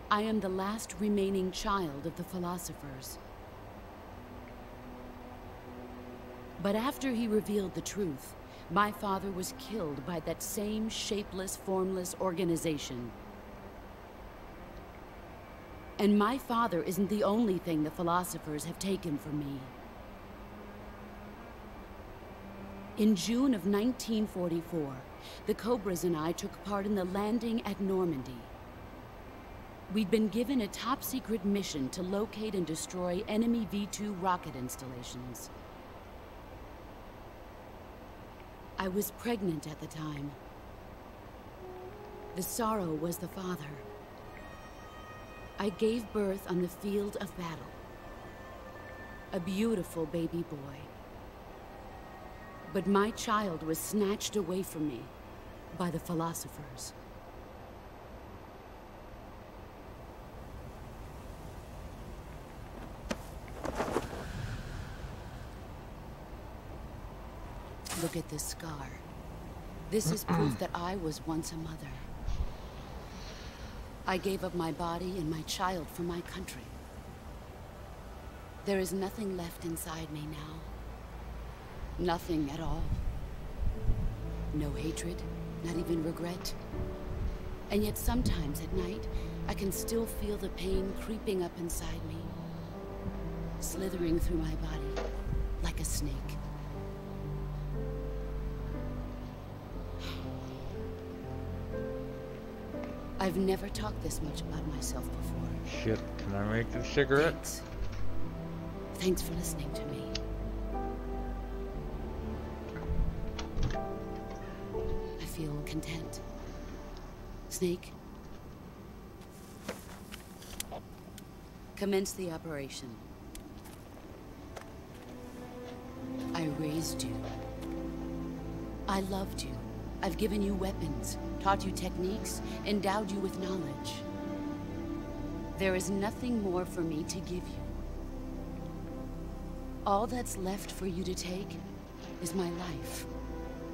I am the last remaining child of the philosophers. But after he revealed the truth, my father was killed by that same shapeless, formless organization. And my father isn't the only thing the philosophers have taken from me. In June of 1944, the Cobras and I took part in the landing at Normandy. We'd been given a top-secret mission to locate and destroy enemy V-2 rocket installations. I was pregnant at the time. The sorrow was the father. I gave birth on the field of battle. A beautiful baby boy. But my child was snatched away from me by the philosophers. Look at this scar. This is proof that I was once a mother. I gave up my body and my child for my country. There is nothing left inside me now. Nothing at all. No hatred, not even regret. And yet sometimes at night, I can still feel the pain creeping up inside me, slithering through my body like a snake. I've never talked this much about myself before. Shit, can I make a cigarette? Thanks. Thanks for listening to me. I feel content. Snake? Commence the operation. I raised you. I loved you. I've given you weapons, taught you techniques, endowed you with knowledge. There is nothing more for me to give you. All that's left for you to take is my life,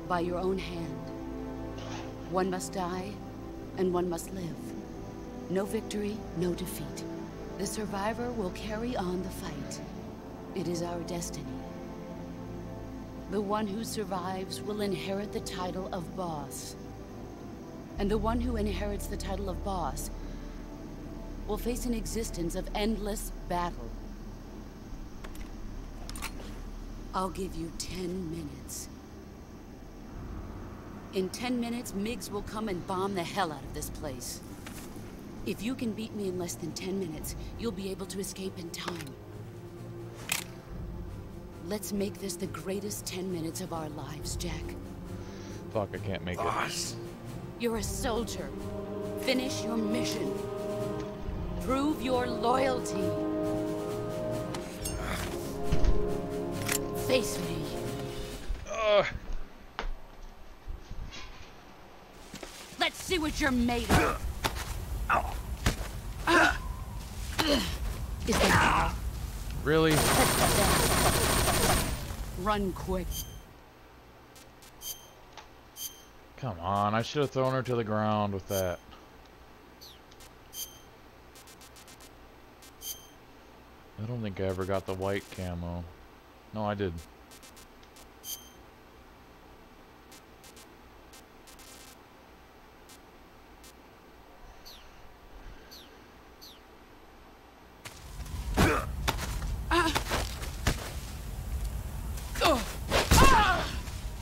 by your own hand. One must die, and one must live. No victory, no defeat. The survivor will carry on the fight. It is our destiny. The one who survives will inherit the title of boss. And the one who inherits the title of boss will face an existence of endless battle. I'll give you 10 minutes. In 10 minutes, MiGs will come and bomb the hell out of this place. If you can beat me in less than 10 minutes, you'll be able to escape in time. Let's make this the greatest 10 minutes of our lives, Jack. Fuck, I can't make it. You're a soldier. Finish your mission. Prove your loyalty. Face me. Let's see what you're made of. Is that all? Really? Run quick. Come on, I should have thrown her to the ground with that. I don't think I ever got the white camo. No, I did.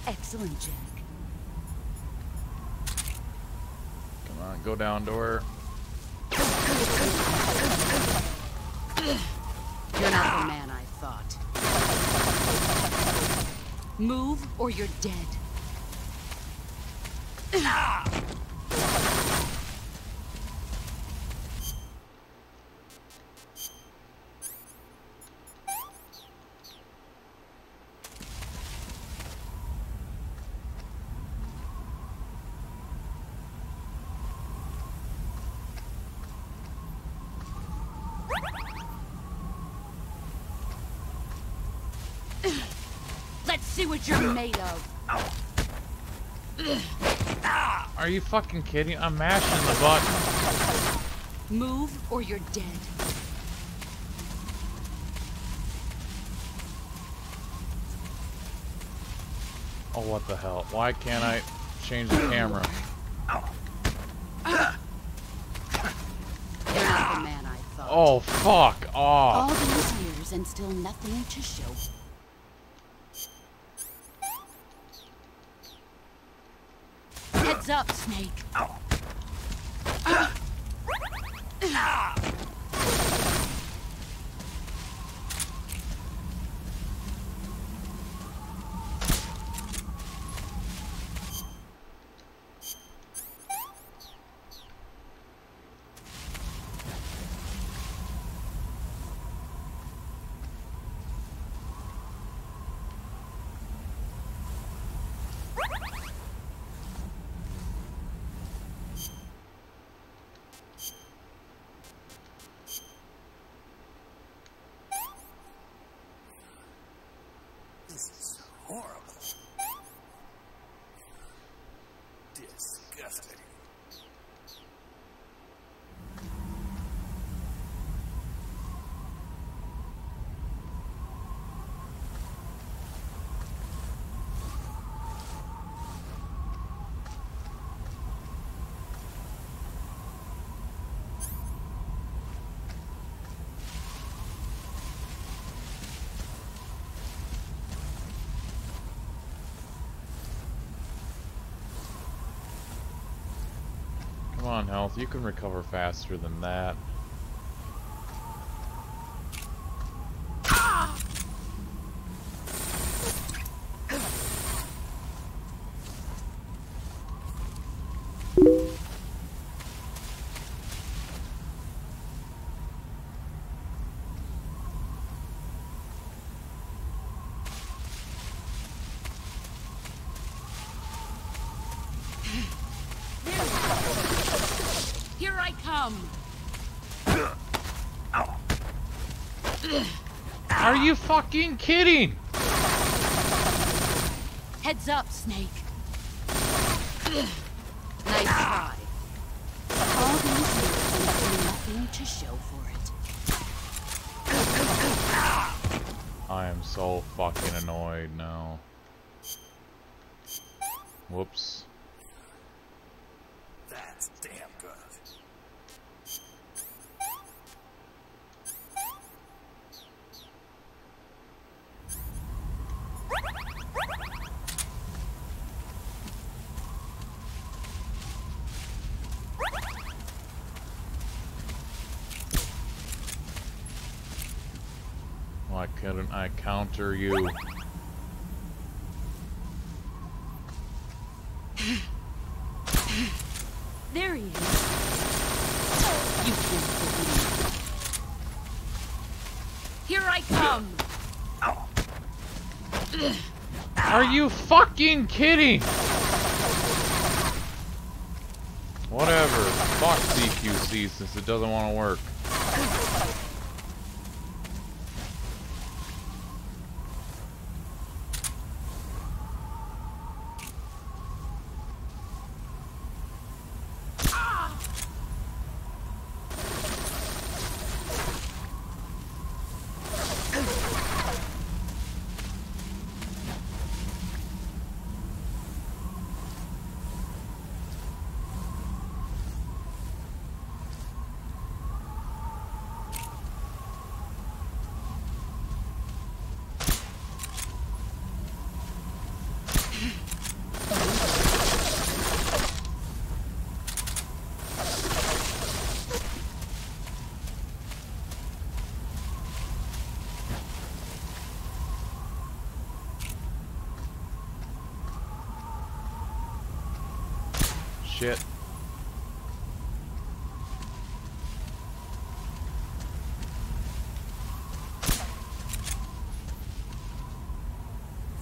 Excellent, Jack. Come on, go down to her. You're not the man I thought. Move or you're dead. see what you're made of. Are you fucking kidding? I'm mashing the button. Move or you're dead. Oh, what the hell? Why can't I change the camera? You're not the man I thought. Oh, fuck All off. these years and still nothing to show. Heads up, Snake. This is horrible. Disgusting. Come on, health. You can recover faster than that. Here I come. Are you fucking kidding? Heads up, Snake. Nice try. All these years and still nothing to show for it. I am so fucking annoyed now. Whoops. That's damn good. Why couldn't I counter you? There he is. You can't believe it. Here I come. Are you fucking kidding? Whatever. Fuck CQC since it doesn't want to work. Shit.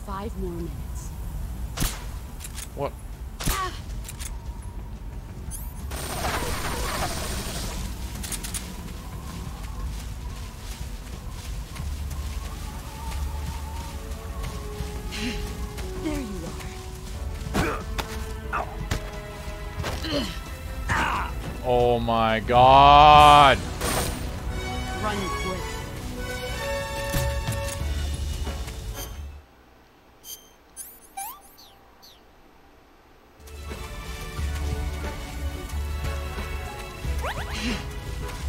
Five more minutes. What? Oh my god! Run quick.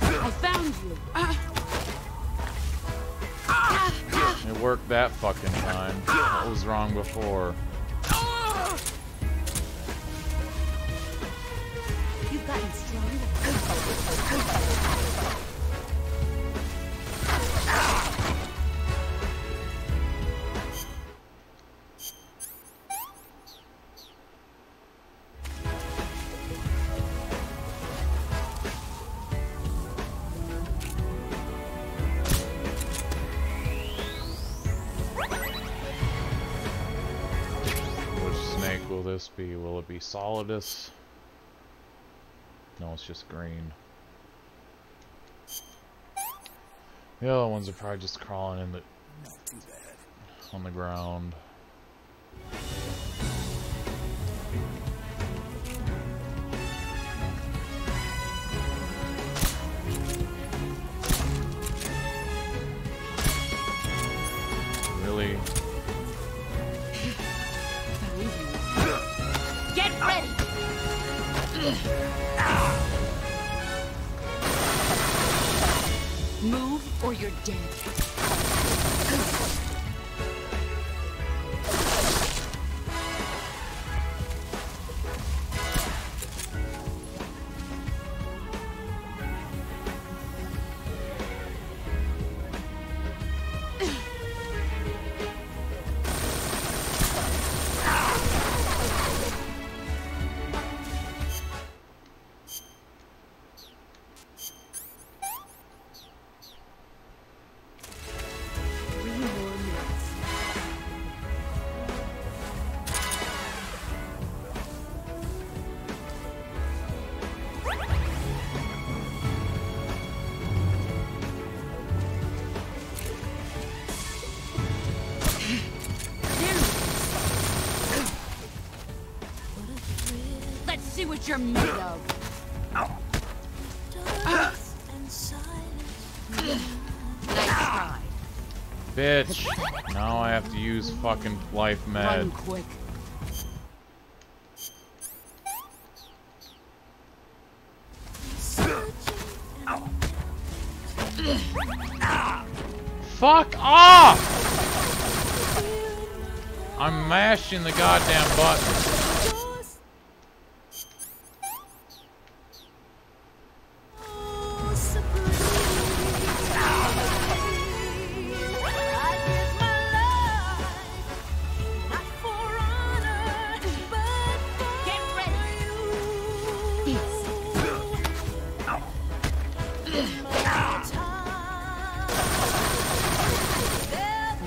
I found you. It worked that fucking time. What was wrong before? You've gotten stronger. Will this be? Will it be Solidus? No, it's just green. The other ones are probably just crawling in the on the ground. Really? Get ready! Move or you're dead. See what you're made of. Nice try. Bitch. Now I have to use fucking life med. Run quick. Fuck off! I'm mashing the goddamn button.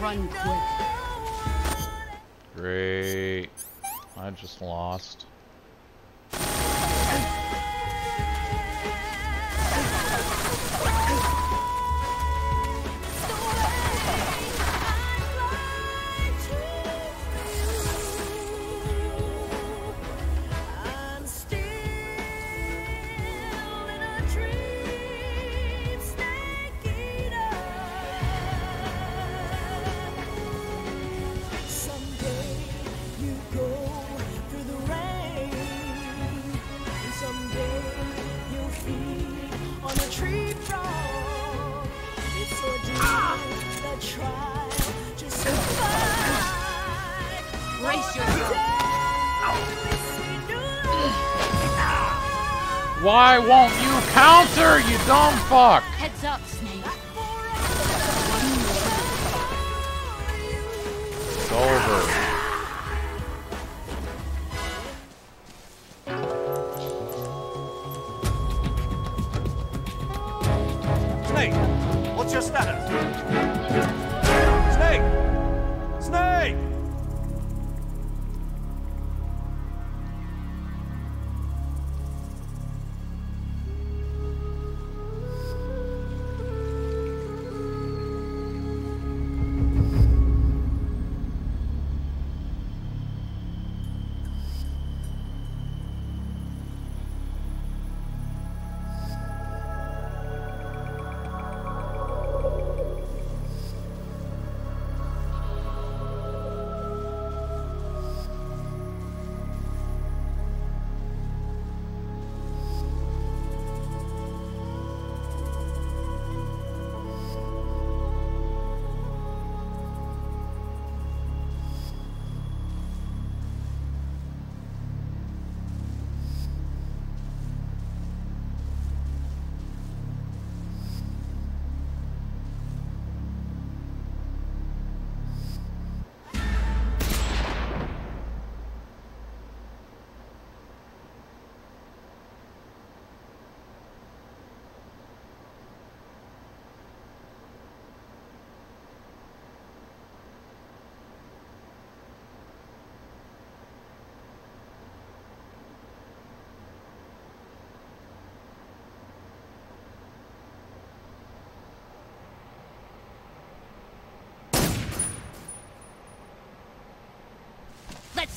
Run quick. Great. I just lost. Brace yourself. Why won't you counter, you dumb fuck? Heads up, Snake. It's over. Snake, what's your status? Snake! Snake!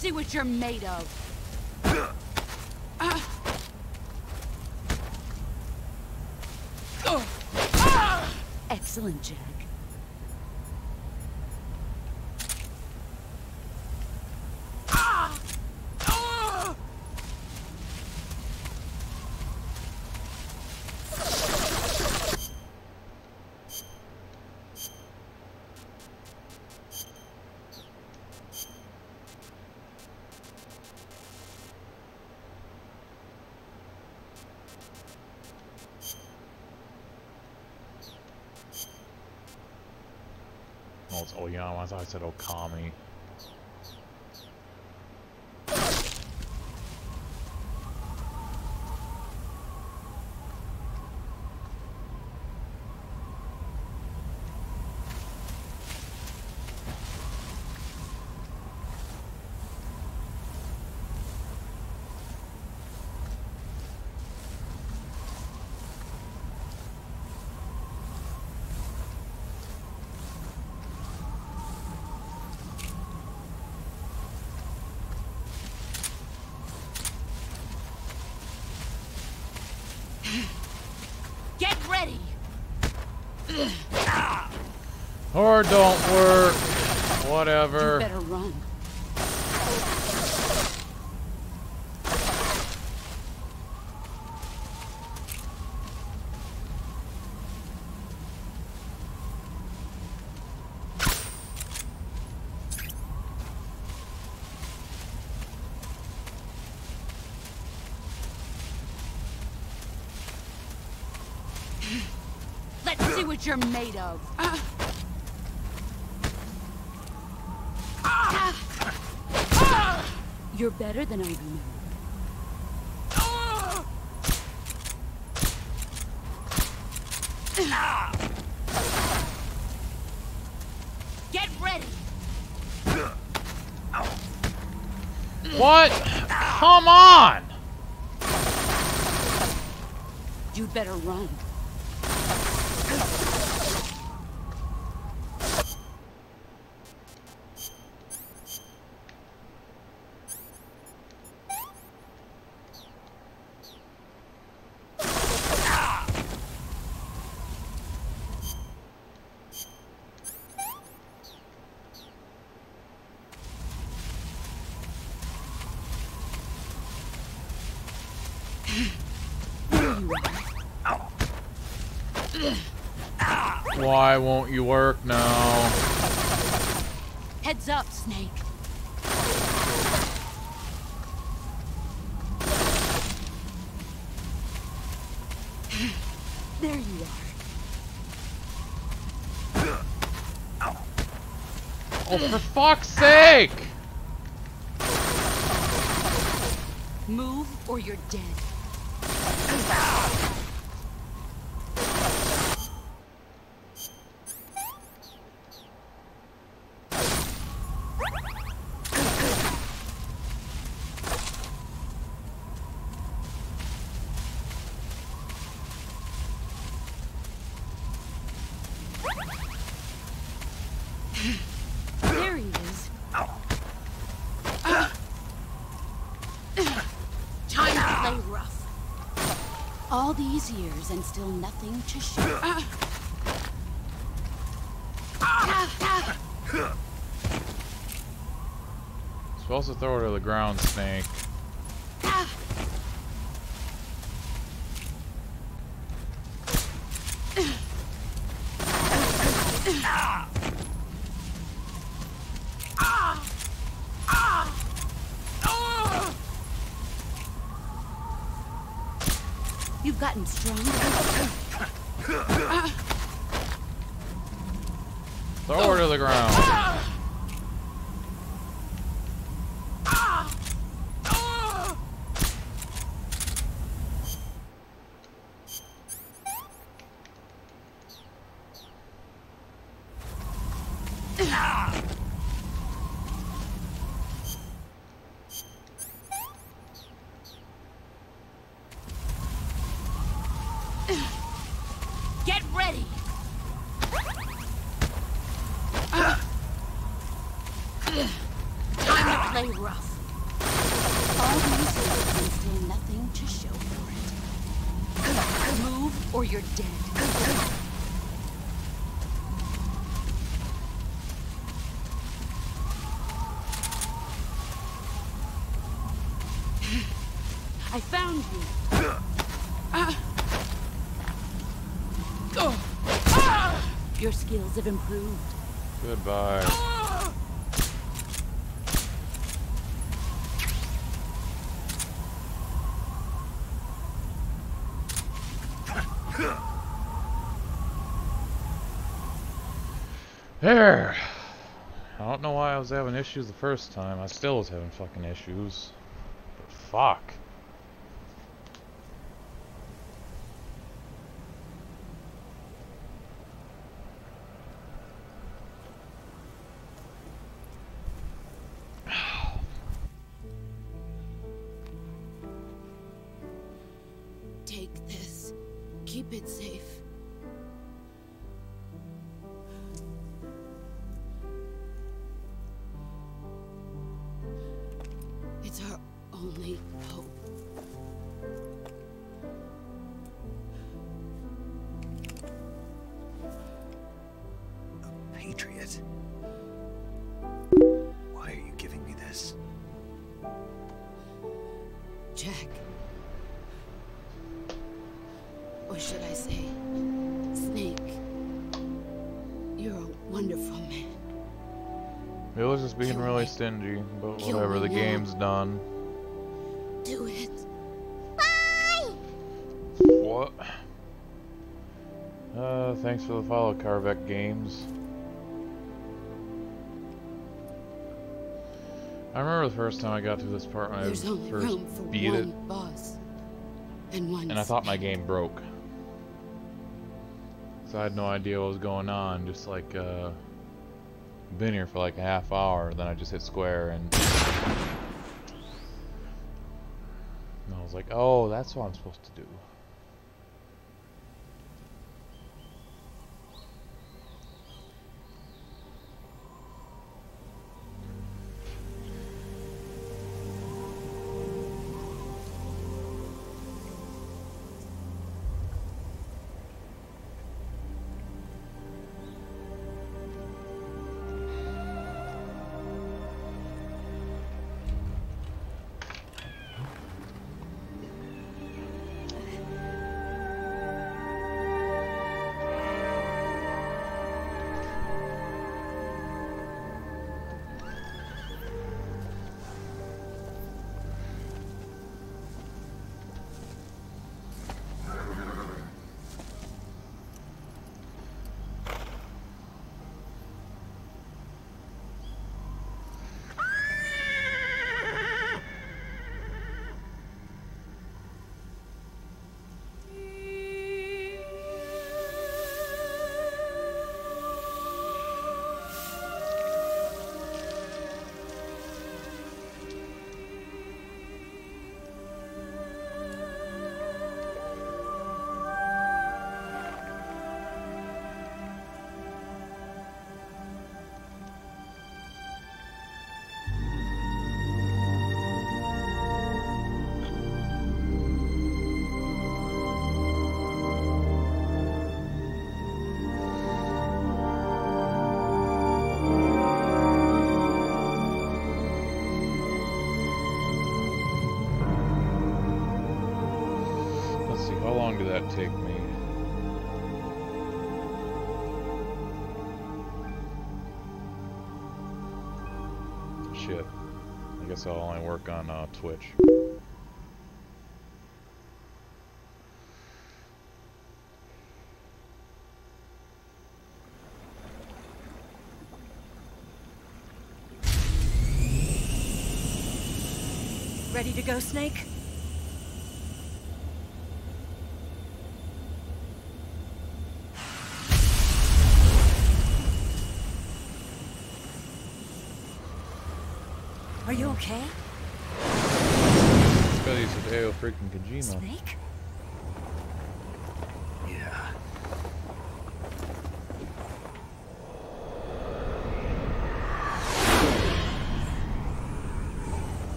see what you're made of. Excellent, Jack. Oh, it's Oyama. I thought I said Okami. Get ready! Or don't work. Whatever. You better run. Let's see what you're made of. You're better than I remember. Get ready. What? Come on! You'd better run. Why won't you work now? Heads up, Snake. There you are. Oh, for fuck's sake! Move or you're dead. There he is. Time to play rough. All these years and still nothing to show. Supposed to throw her to the ground, Snake. You've gotten stronger. Throw her to the ground. Get ready. Time to play rough. All these years and still nothing to show for it. Move or you're dead. I found you. Your skills have improved. Goodbye. There. I don't know why I was having issues the first time. I still was having fucking issues. But fuck. Take this. Keep it safe. It's our only hope. A patriot? Why are you giving me this? Jack. Or should I say, Snake. You're a wonderful man. It was just being really stingy, but whatever, the game's done. Do it. What? Thanks for the follow, Carvec Games. I remember the first time I got through this part when There's I only first room for beat one it, boss and one. and I thought my game broke. So I had no idea what was going on, just like, been here for like a half hour, then I just hit square and I was like, oh, that's what I'm supposed to do. Take me. Shit. I guess I'll only work on Twitch. Ready to go, Snake? Are you okay? Because he's Hideo freaking Kojima. Snake? Yeah.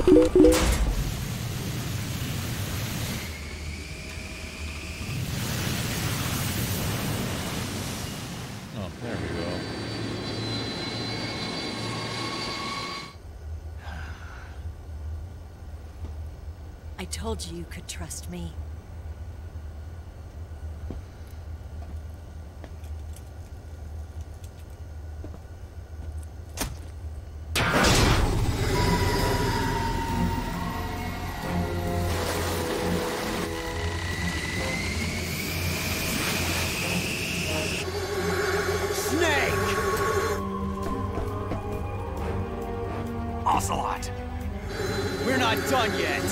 Oh, there we go. I told you you could trust me. Ocelot! We're not done yet!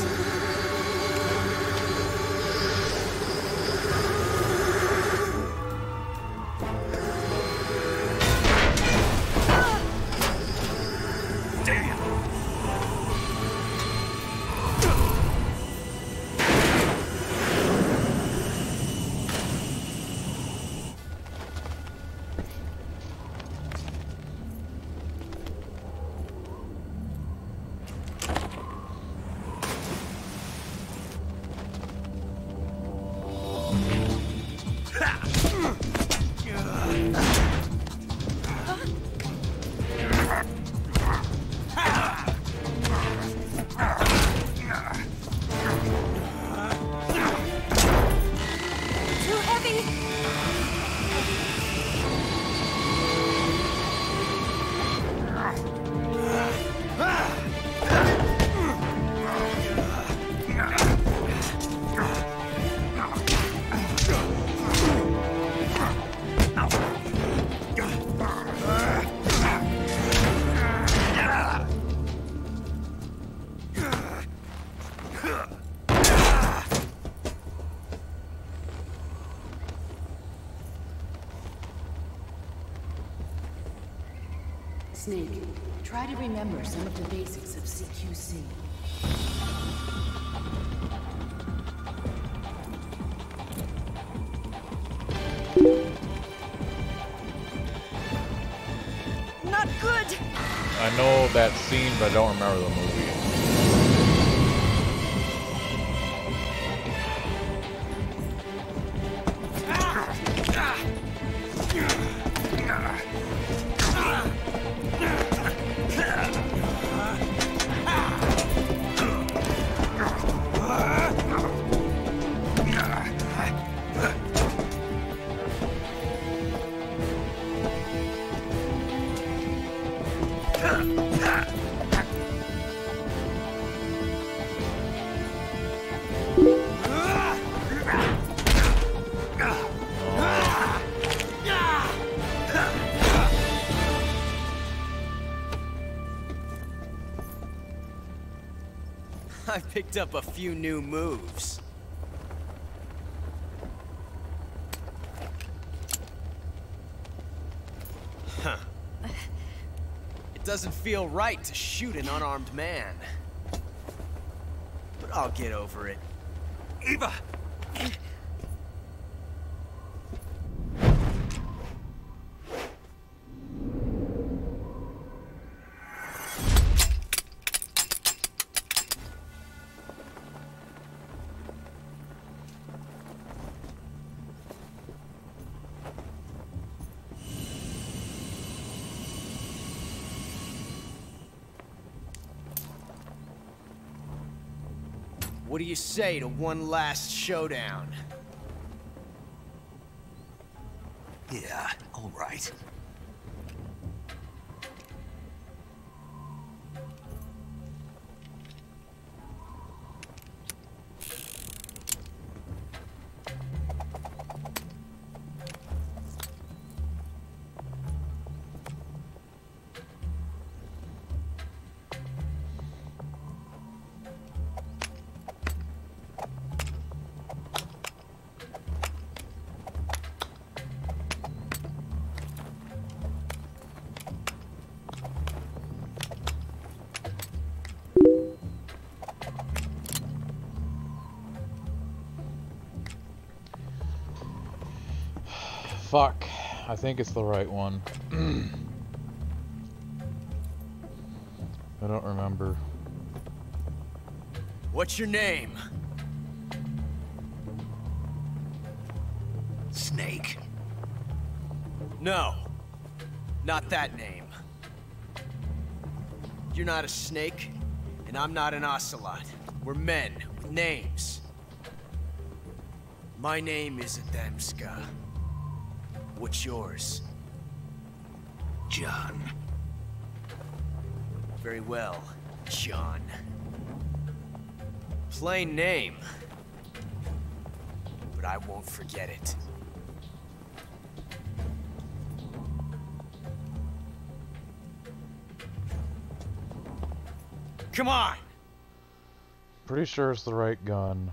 Snake, try to remember some of the basics of CQC. Not good! I know that scene, but I don't remember the movie. I picked up a few new moves. Huh. It doesn't feel right to shoot an unarmed man. But I'll get over it. Eva! What do you say to one last showdown? Yeah, all right. Fuck. I think it's the right one. I don't remember. What's your name? Snake. No. Not that name. You're not a snake, and I'm not an ocelot. We're men with names. My name is Adamska. What's yours? John. Very well, John. Plain name. But I won't forget it. Come on! Pretty sure it's the right gun.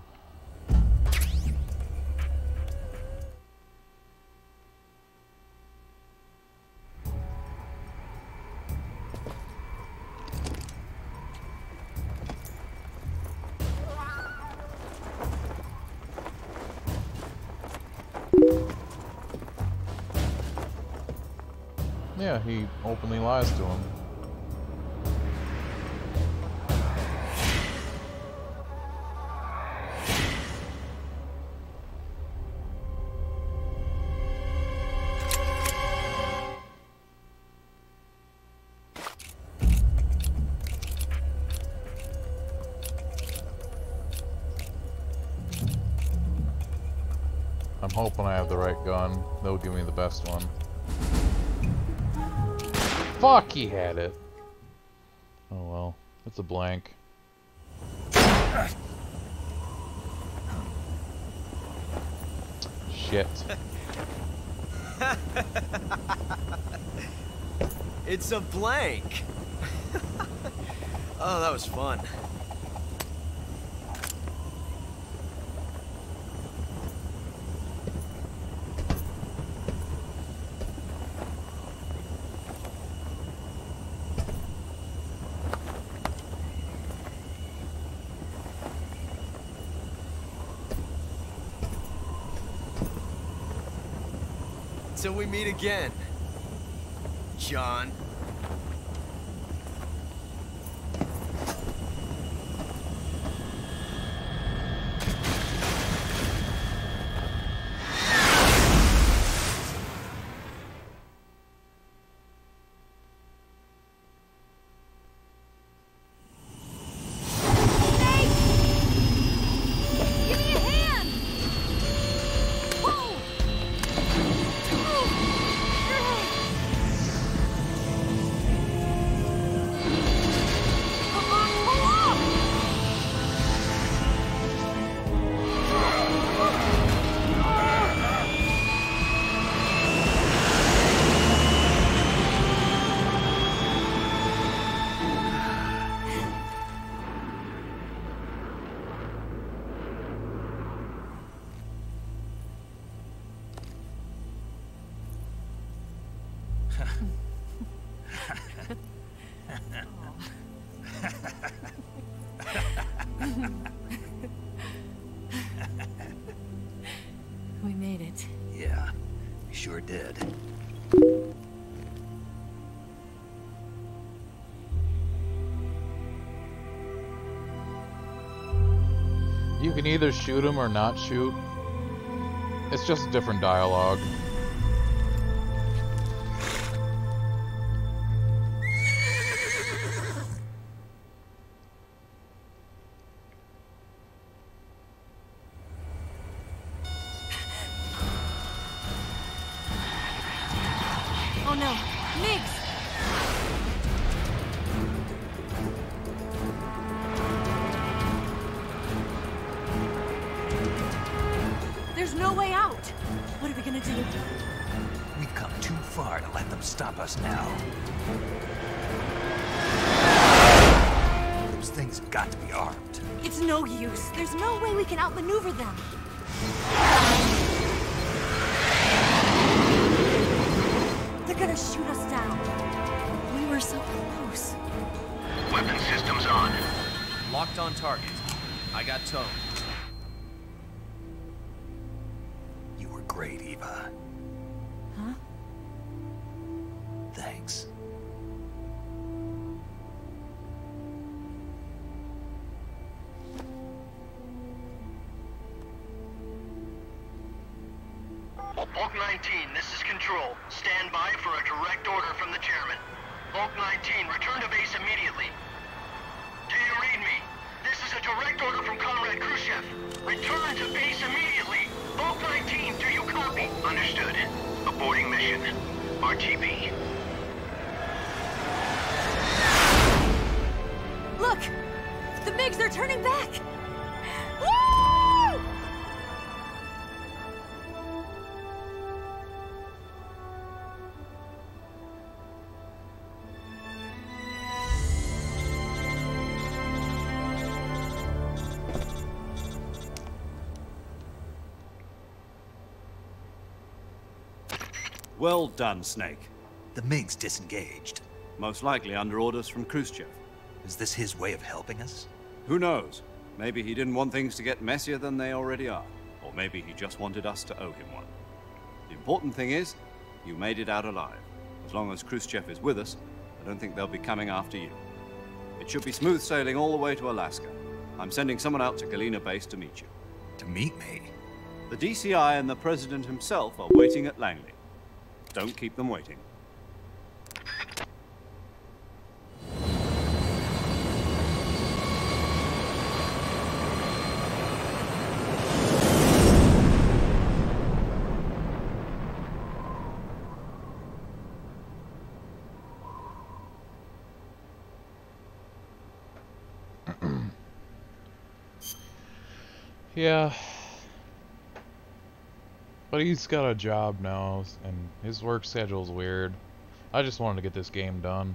Yeah, he openly lies to him. I'm hoping I have the right gun. They'll give me the best one. Fuck, he had it. Oh well, it's a blank. Shit. It's a blank. Oh, that was fun. Till we meet again, John. We made it. Yeah, we sure did. You can either shoot him or not shoot. It's just a different dialogue. Oh no, Migs! There's no way out! What are we gonna do? We've come too far to let them stop us now. Those things have got to be armed. It's no use. There's no way we can outmaneuver them. They're gonna shoot us down. We were so close. Weapon systems on. Locked on target. I got towed. You were great, Eva. Huh? Thanks. Bulk 19, this is Control. Stand by for a direct order from the chairman. Bulk 19, return to base immediately. Do you read me? This is a direct order from Comrade Khrushchev. Return to base immediately. Bulk 19, do you copy? Understood. Aborting mission. RTB. Look! The MiGs are turning back! Woo! Well done, Snake. The MiG's disengaged. Most likely under orders from Khrushchev. Is this his way of helping us? Who knows? Maybe he didn't want things to get messier than they already are. Or maybe he just wanted us to owe him one. The important thing is, you made it out alive. As long as Khrushchev is with us, I don't think they'll be coming after you. It should be smooth sailing all the way to Alaska. I'm sending someone out to Galena Base to meet you. To meet me? The DCI and the President himself are waiting at Langley. Don't keep them waiting. Yeah. But he's got a job now, and his work schedule's weird. I just wanted to get this game done.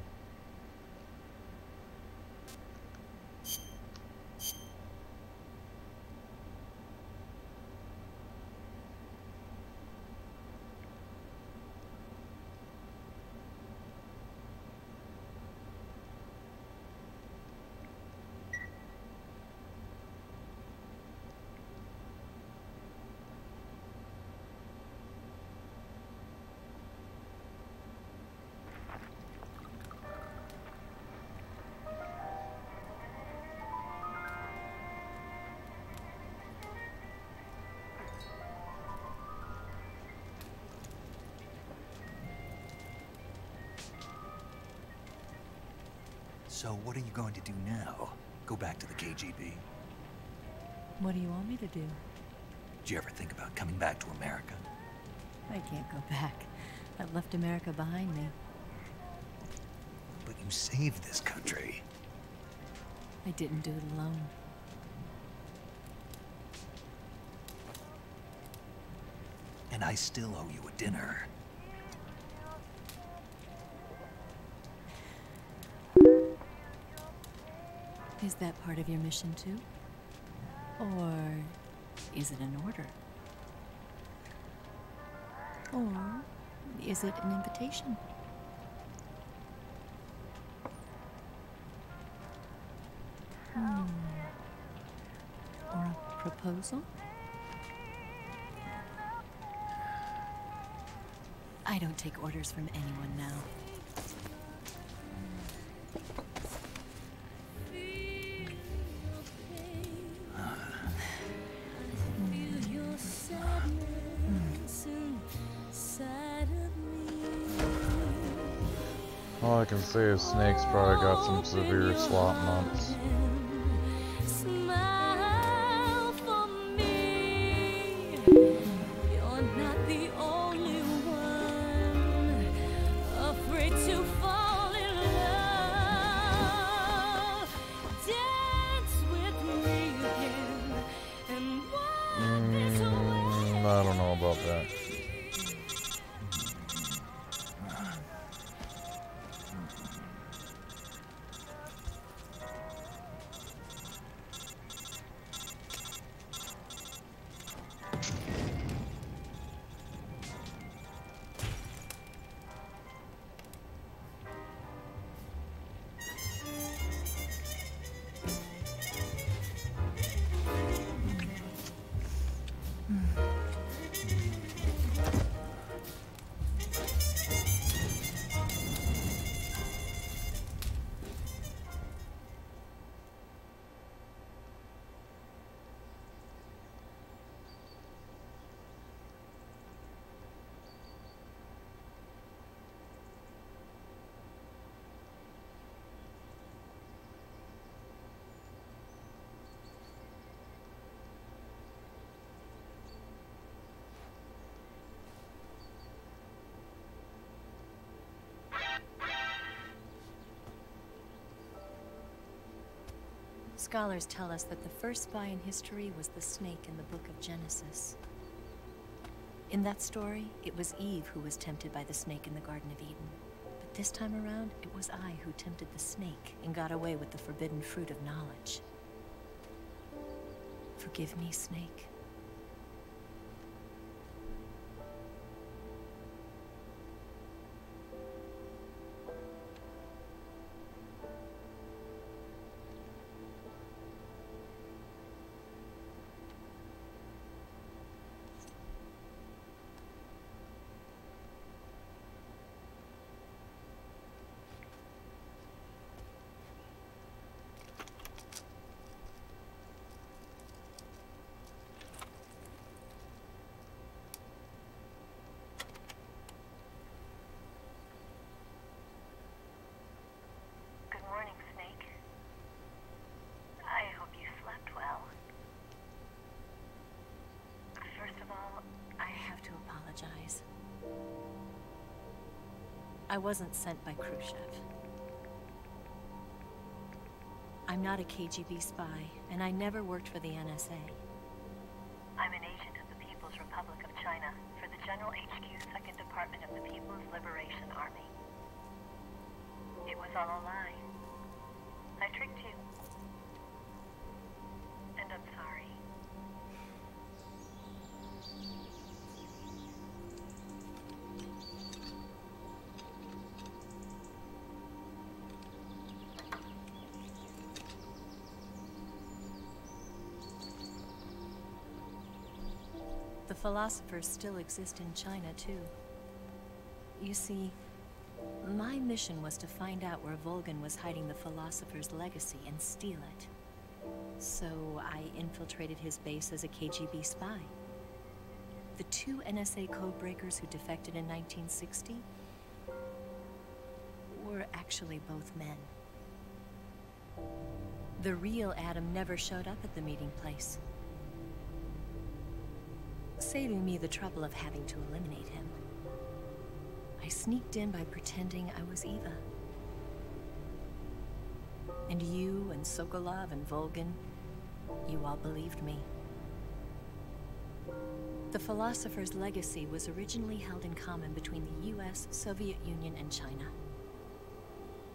So what are you going to do now? Go back to the KGB? What do you want me to do? Did you ever think about coming back to America? I can't go back. I've left America behind me. But you saved this country. I didn't do it alone. And I still owe you a dinner. Is that part of your mission too? Or is it an order? Or is it an invitation? Or a proposal? I don't take orders from anyone now. All I can say is Snake's probably got some severe slop months. I don't know about that. Scholars tell us that the first spy in history was the snake in the book of Genesis. In that story, it was Eve who was tempted by the snake in the Garden of Eden. But this time around, it was I who tempted the snake and got away with the forbidden fruit of knowledge. Forgive me, Snake. I wasn't sent by Khrushchev. I'm not a KGB spy, and I never worked for the NSA. I'm an agent of the People's Republic of China for the General HQ 2nd Department of the People's Liberation Army. It was all a lie. I tricked you. And I'm sorry. The philosophers still exist in China, too. You see, my mission was to find out where Volgin was hiding the philosopher's legacy and steal it. So I infiltrated his base as a KGB spy. The 2 NSA codebreakers who defected in 1960 were actually both men. The real Adam never showed up at the meeting place, saving me the trouble of having to eliminate him. I sneaked in by pretending I was Eva. And you and Sokolov and Volgin, you all believed me. The philosopher's legacy was originally held in common between the US, Soviet Union, and China.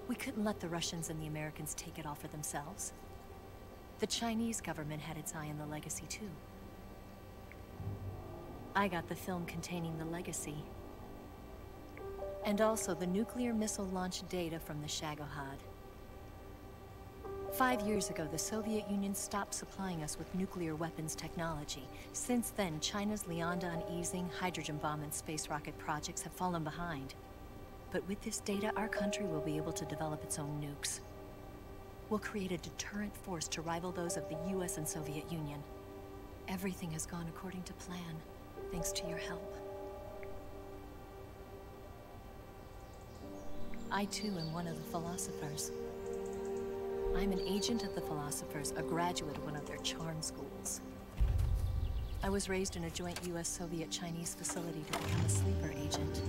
We couldn't let the Russians and the Americans take it all for themselves. The Chinese government had its eye on the legacy, too. I got the film containing the legacy, and also the nuclear missile launch data from the Shagohod. 5 years ago, the Soviet Union stopped supplying us with nuclear weapons technology. Since then, China's Liaodong easing, hydrogen bomb, and space rocket projects have fallen behind. But with this data, our country will be able to develop its own nukes. We'll create a deterrent force to rival those of the US and Soviet Union. Everything has gone according to plan, thanks to your help. I too am one of the philosophers. I'm an agent of the philosophers, a graduate of one of their charm schools. I was raised in a joint US-Soviet-Chinese facility to become a sleeper agent.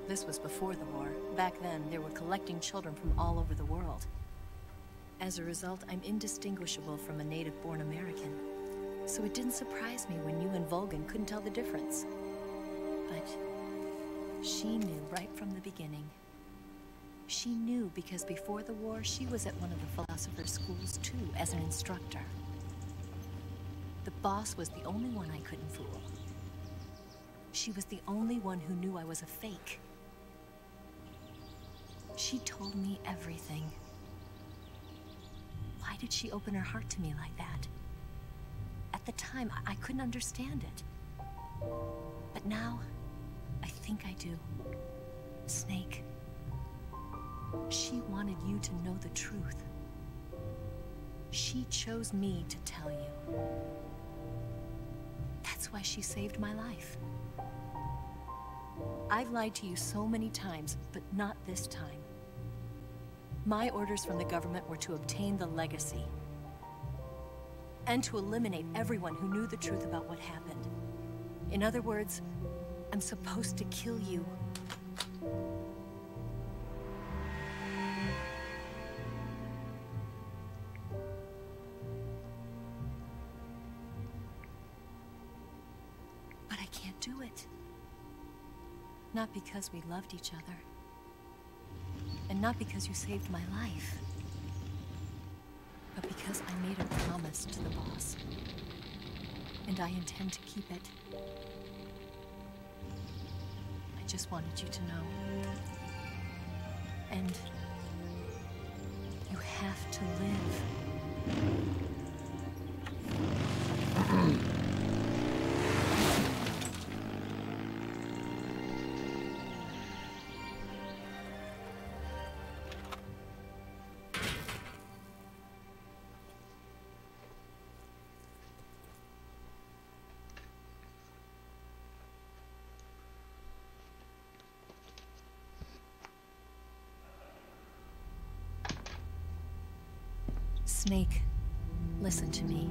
This was before the war. Back then, they were collecting children from all over the world. As a result, I'm indistinguishable from a native-born American. So it didn't surprise me when you and Volgin couldn't tell the difference. But she knew right from the beginning. She knew because before the war, she was at one of the philosopher's schools too, as an instructor. The boss was the only one I couldn't fool. She was the only one who knew I was a fake. She told me everything. Why did she open her heart to me like that? At the time, I couldn't understand it. But now, I think I do. Snake. She wanted you to know the truth. She chose me to tell you. That's why she saved my life. I've lied to you so many times, but not this time. My orders from the government were to obtain the legacy and to eliminate everyone who knew the truth about what happened. In other words, I'm supposed to kill you. can't do it. Not because we loved each other. And not because you saved my life. But because I made a promise to the boss. And I intend to keep it. I just wanted you to know. And you have to live. Snake, listen to me.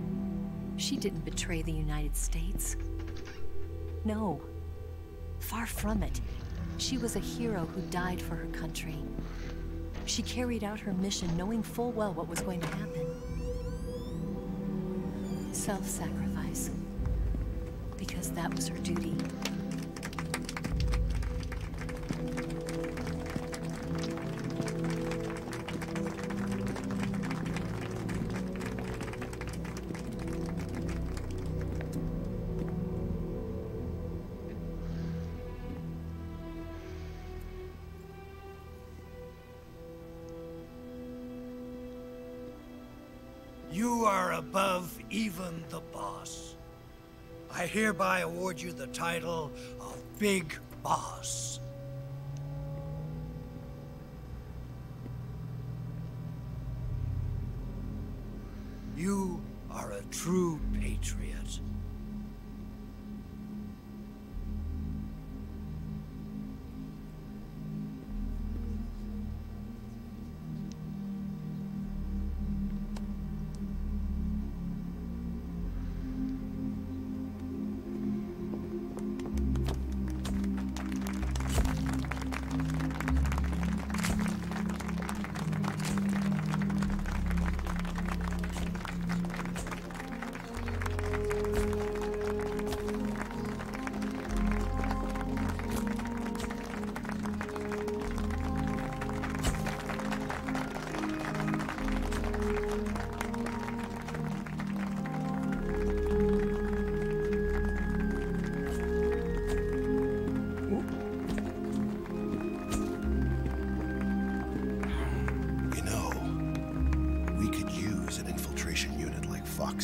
She didn't betray the United States. No. Far from it. She was a hero who died for her country. She carried out her mission knowing full well what was going to happen. Self-sacrifice. Because that was her duty. You are above even the boss. I hereby award you the title of Big Boss. You are a true patriot.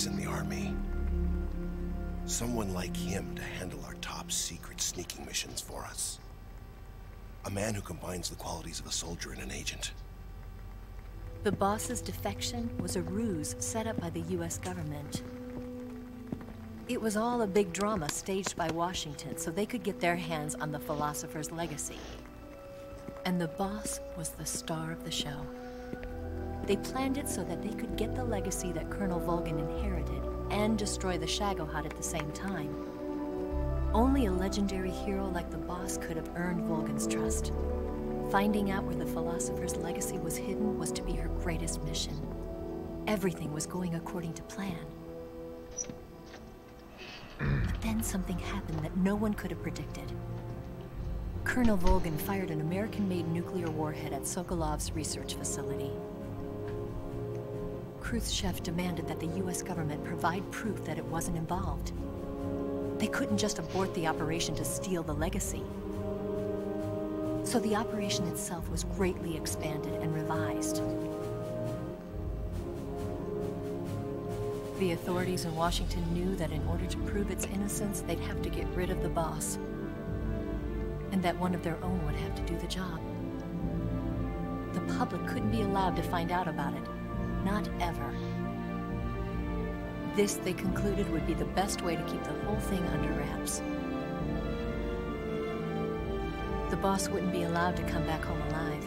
In the army. Someone like him to handle our top secret sneaking missions for us. A man who combines the qualities of a soldier and an agent. The boss's defection was a ruse set up by the US government. It was all a big drama staged by Washington so they could get their hands on the philosopher's legacy. And the boss was the star of the show. They planned it so that they could get the legacy that Colonel Volgin inherited and destroy the Shagohod at the same time. Only a legendary hero like the boss could have earned Volgin's trust. Finding out where the philosopher's legacy was hidden was to be her greatest mission. Everything was going according to plan. But then something happened that no one could have predicted. Colonel Volgin fired an American-made nuclear warhead at Sokolov's research facility. Khrushchev demanded that the US government provide proof that it wasn't involved. They couldn't just abort the operation to steal the legacy. So the operation itself was greatly expanded and revised. The authorities in Washington knew that in order to prove its innocence, they'd have to get rid of the boss. And that one of their own would have to do the job. The public couldn't be allowed to find out about it. Not ever. This, they concluded, would be the best way to keep the whole thing under wraps. The boss wouldn't be allowed to come back home alive.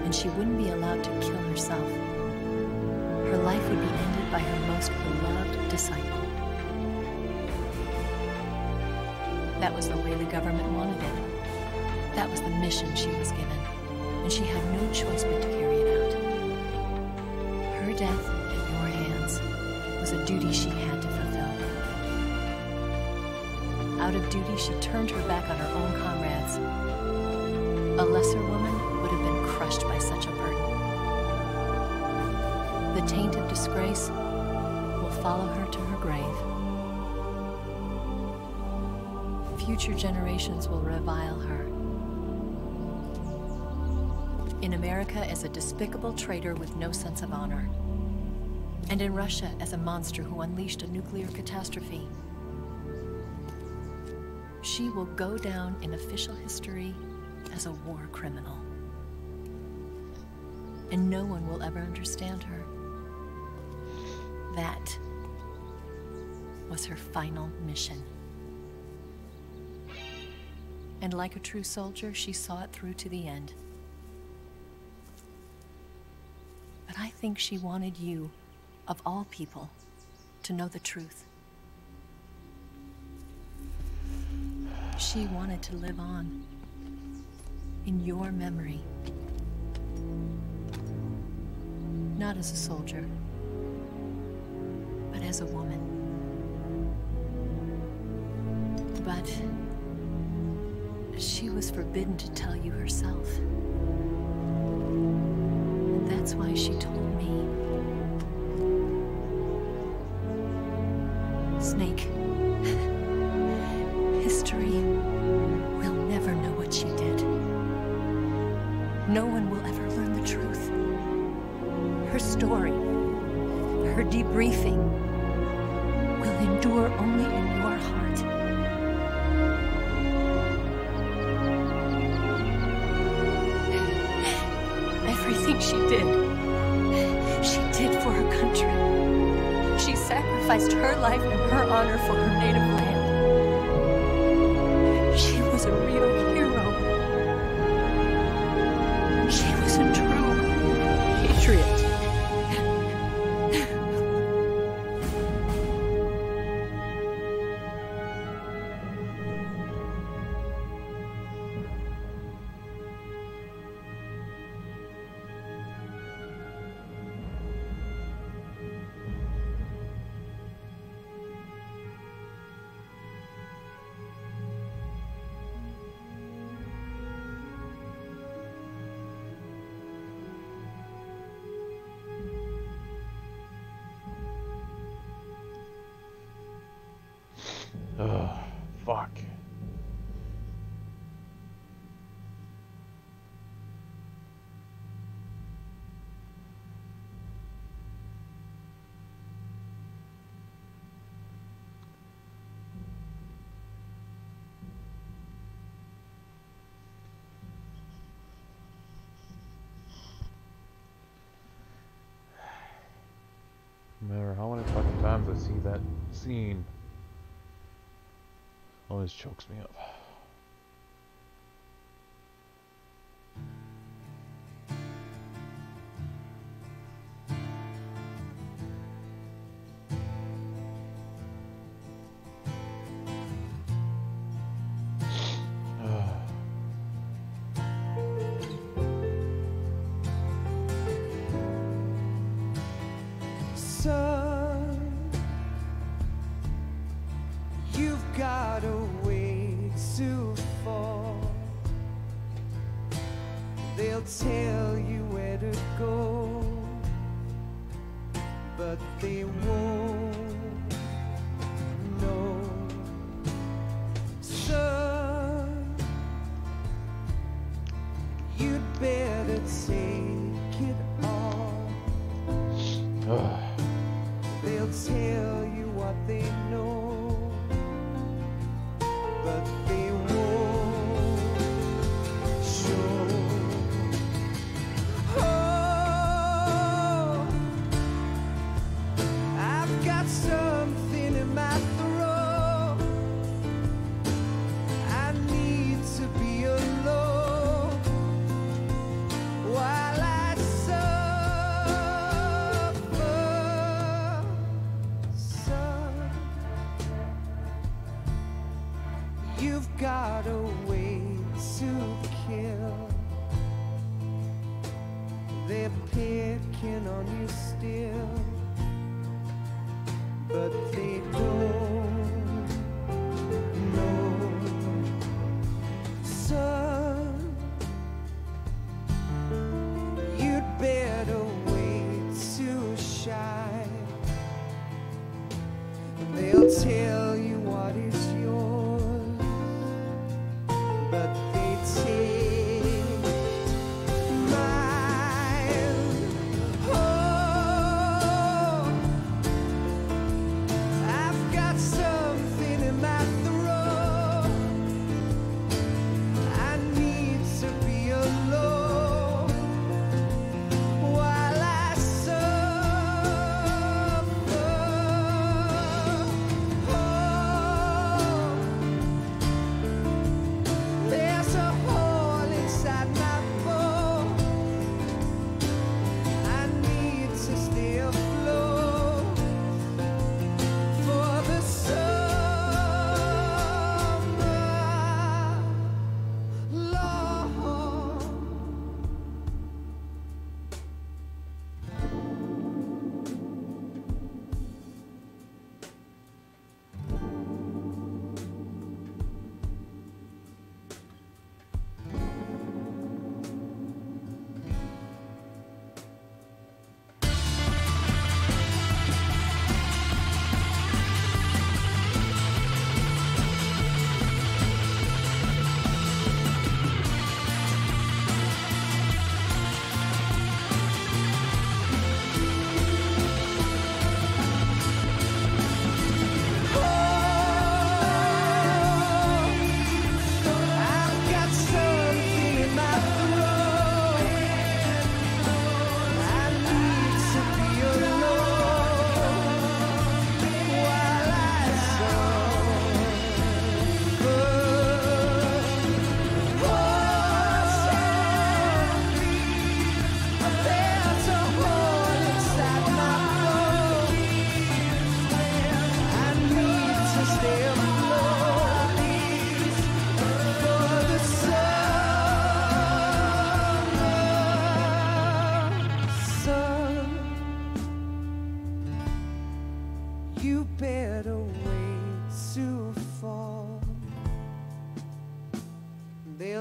And she wouldn't be allowed to kill herself. Her life would be ended by her most beloved disciple. That was the way the government wanted it. That was the mission she was given. And she had no choice but to carry it out. Her death at your hands was a duty she had to fulfill. Out of duty, she turned her back on her own comrades. A lesser woman would have been crushed by such a burden. The taint of disgrace will follow her to her grave. Future generations will revile her. In America as a despicable traitor with no sense of honor. And in Russia as a monster who unleashed a nuclear catastrophe. She will go down in official history as a war criminal. And no one will ever understand her. That was her final mission. And like a true soldier, she saw it through to the end. But I think she wanted you, of all people, to know the truth. She wanted to live on in your memory. Not as a soldier, but as a woman. But she was forbidden to tell you herself. And that's why she told me. Snake, history will never know what she did. No one will ever learn the truth. Her story, her debriefing, will endure only in your heart. Everything she did for her country. She sacrificed her life and her honor for her native land. She was a real hero. She was a true patriot. Ugh, fuck. No matter how many fucking times I see that scene, always chokes me up. Son, you've got a way to fall. They'll tell you where to go, but they won't know. Son, you'd better take it all. They'll tell you what they know, but they won't show. Oh, I've got something in my throat. I need to be alone while I suffer. Son, you've got a way to kill. They're picking on you still, but they don't know.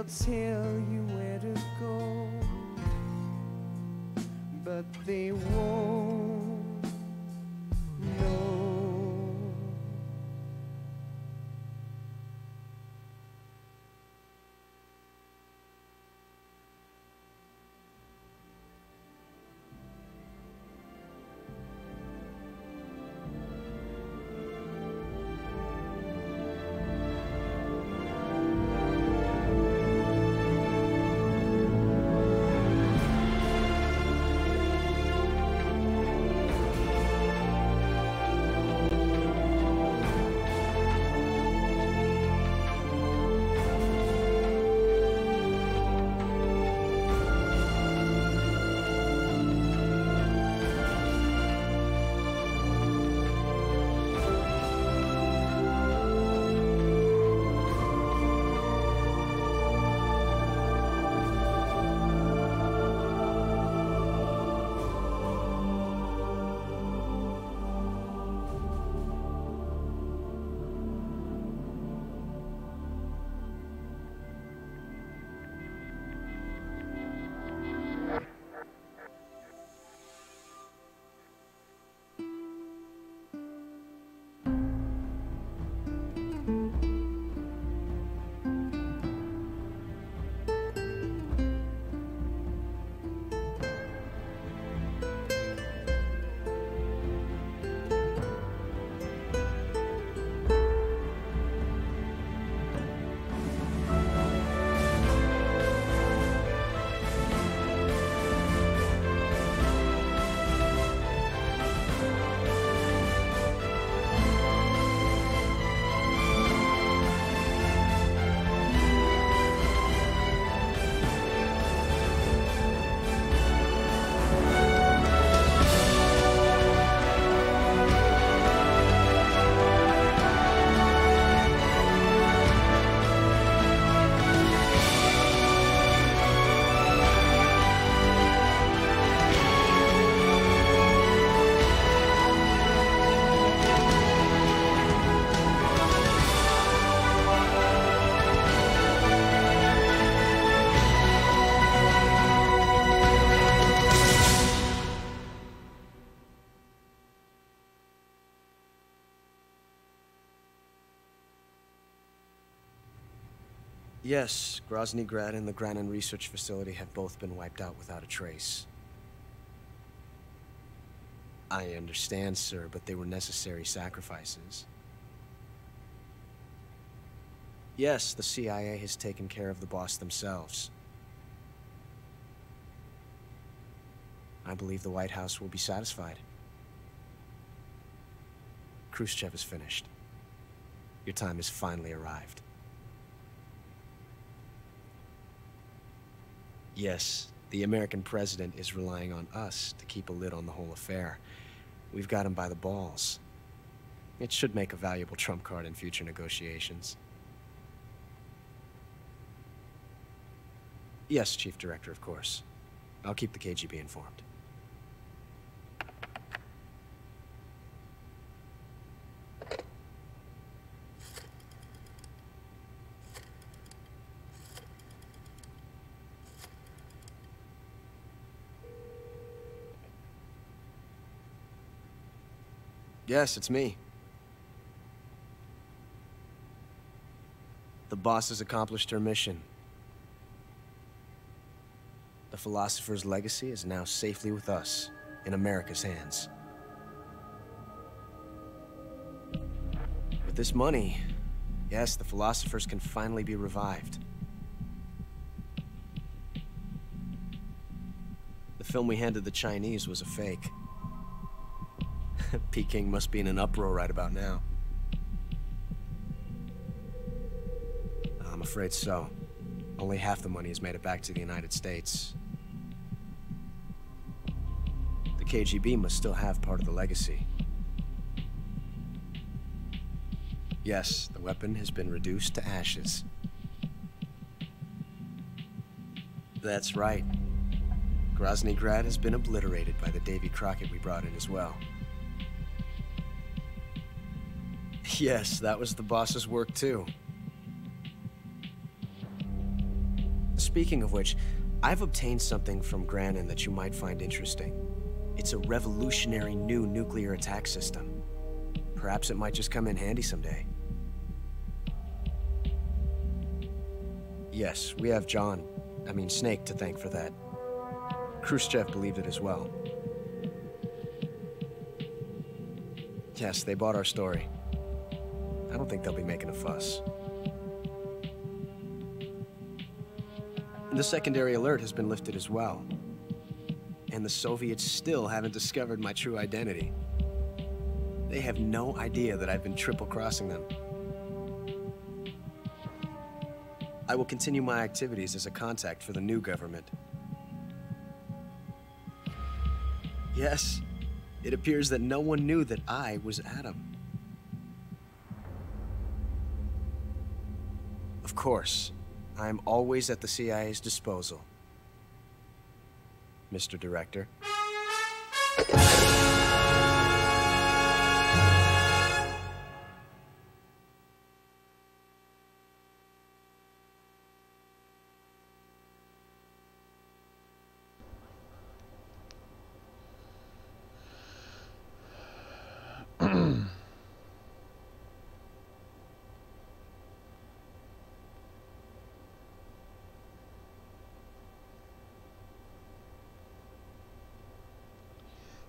They'll tell you where to go, but they won't know. Yes, Grozny Grad and the Granin Research Facility have both been wiped out without a trace. I understand, sir, but they were necessary sacrifices. Yes, the CIA has taken care of the boss themselves. I believe the White House will be satisfied. Khrushchev is finished. Your time has finally arrived. Yes, the American president is relying on us to keep a lid on the whole affair. We've got him by the balls. It should make a valuable trump card in future negotiations. Yes, Chief Director, of course. I'll keep the KGB informed. Yes, it's me. The boss has accomplished her mission. The philosopher's legacy is now safely with us, in America's hands. With this money, yes, the philosophers can finally be revived. The film we handed the Chinese was a fake. Peking must be in an uproar right about now. I'm afraid so. Only half the money has made it back to the United States. The KGB must still have part of the legacy. Yes, the weapon has been reduced to ashes. That's right. Grozny Grad has been obliterated by the Davy Crockett we brought in as well. Yes, that was the boss's work too. Speaking of which, I've obtained something from Granin that you might find interesting. It's a revolutionary new nuclear attack system. Perhaps it might just come in handy someday. Yes, we have Snake to thank for that. Khrushchev believed it as well. Yes, they bought our story. I don't think they'll be making a fuss. The secondary alert has been lifted as well. And the Soviets still haven't discovered my true identity. They have no idea that I've been triple-crossing them. I will continue my activities as a contact for the new government. Yes, it appears that no one knew that I was Adam. Of course, I am always at the CIA's disposal, Mr. Director.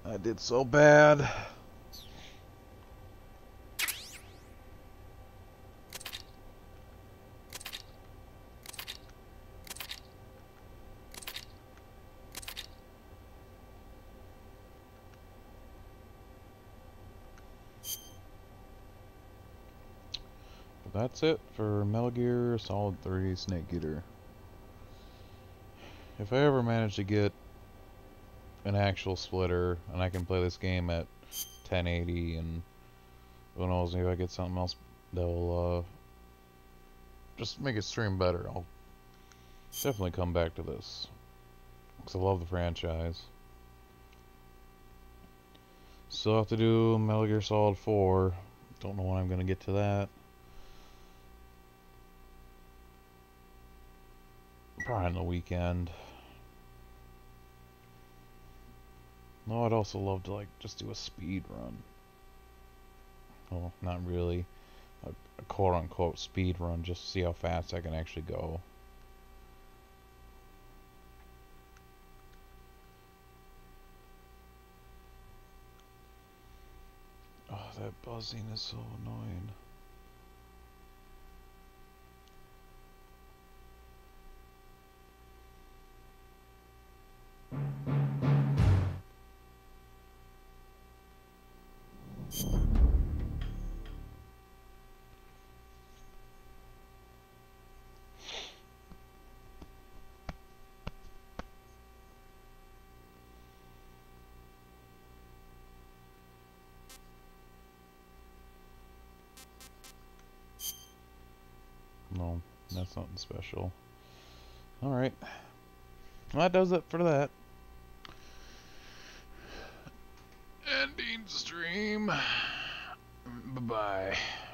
I did so bad. That's it for Metal Gear Solid 3 Snake Eater. If I ever manage to get an actual splitter and I can play this game at 1080, and who knows, maybe I get something else that'll just make it stream better, I'll definitely come back to this because I love the franchise. Still have to do Metal Gear Solid 4. Don't know when I'm gonna get to that. Probably on the weekend. No, I'd also love to just do a speed run. Well, not really. A quote-unquote speed run, just to see how fast I can actually go. Oh, that buzzing is so annoying. No, that's nothing special. Alright. Well, that does it for that. Ending stream. Bye-bye.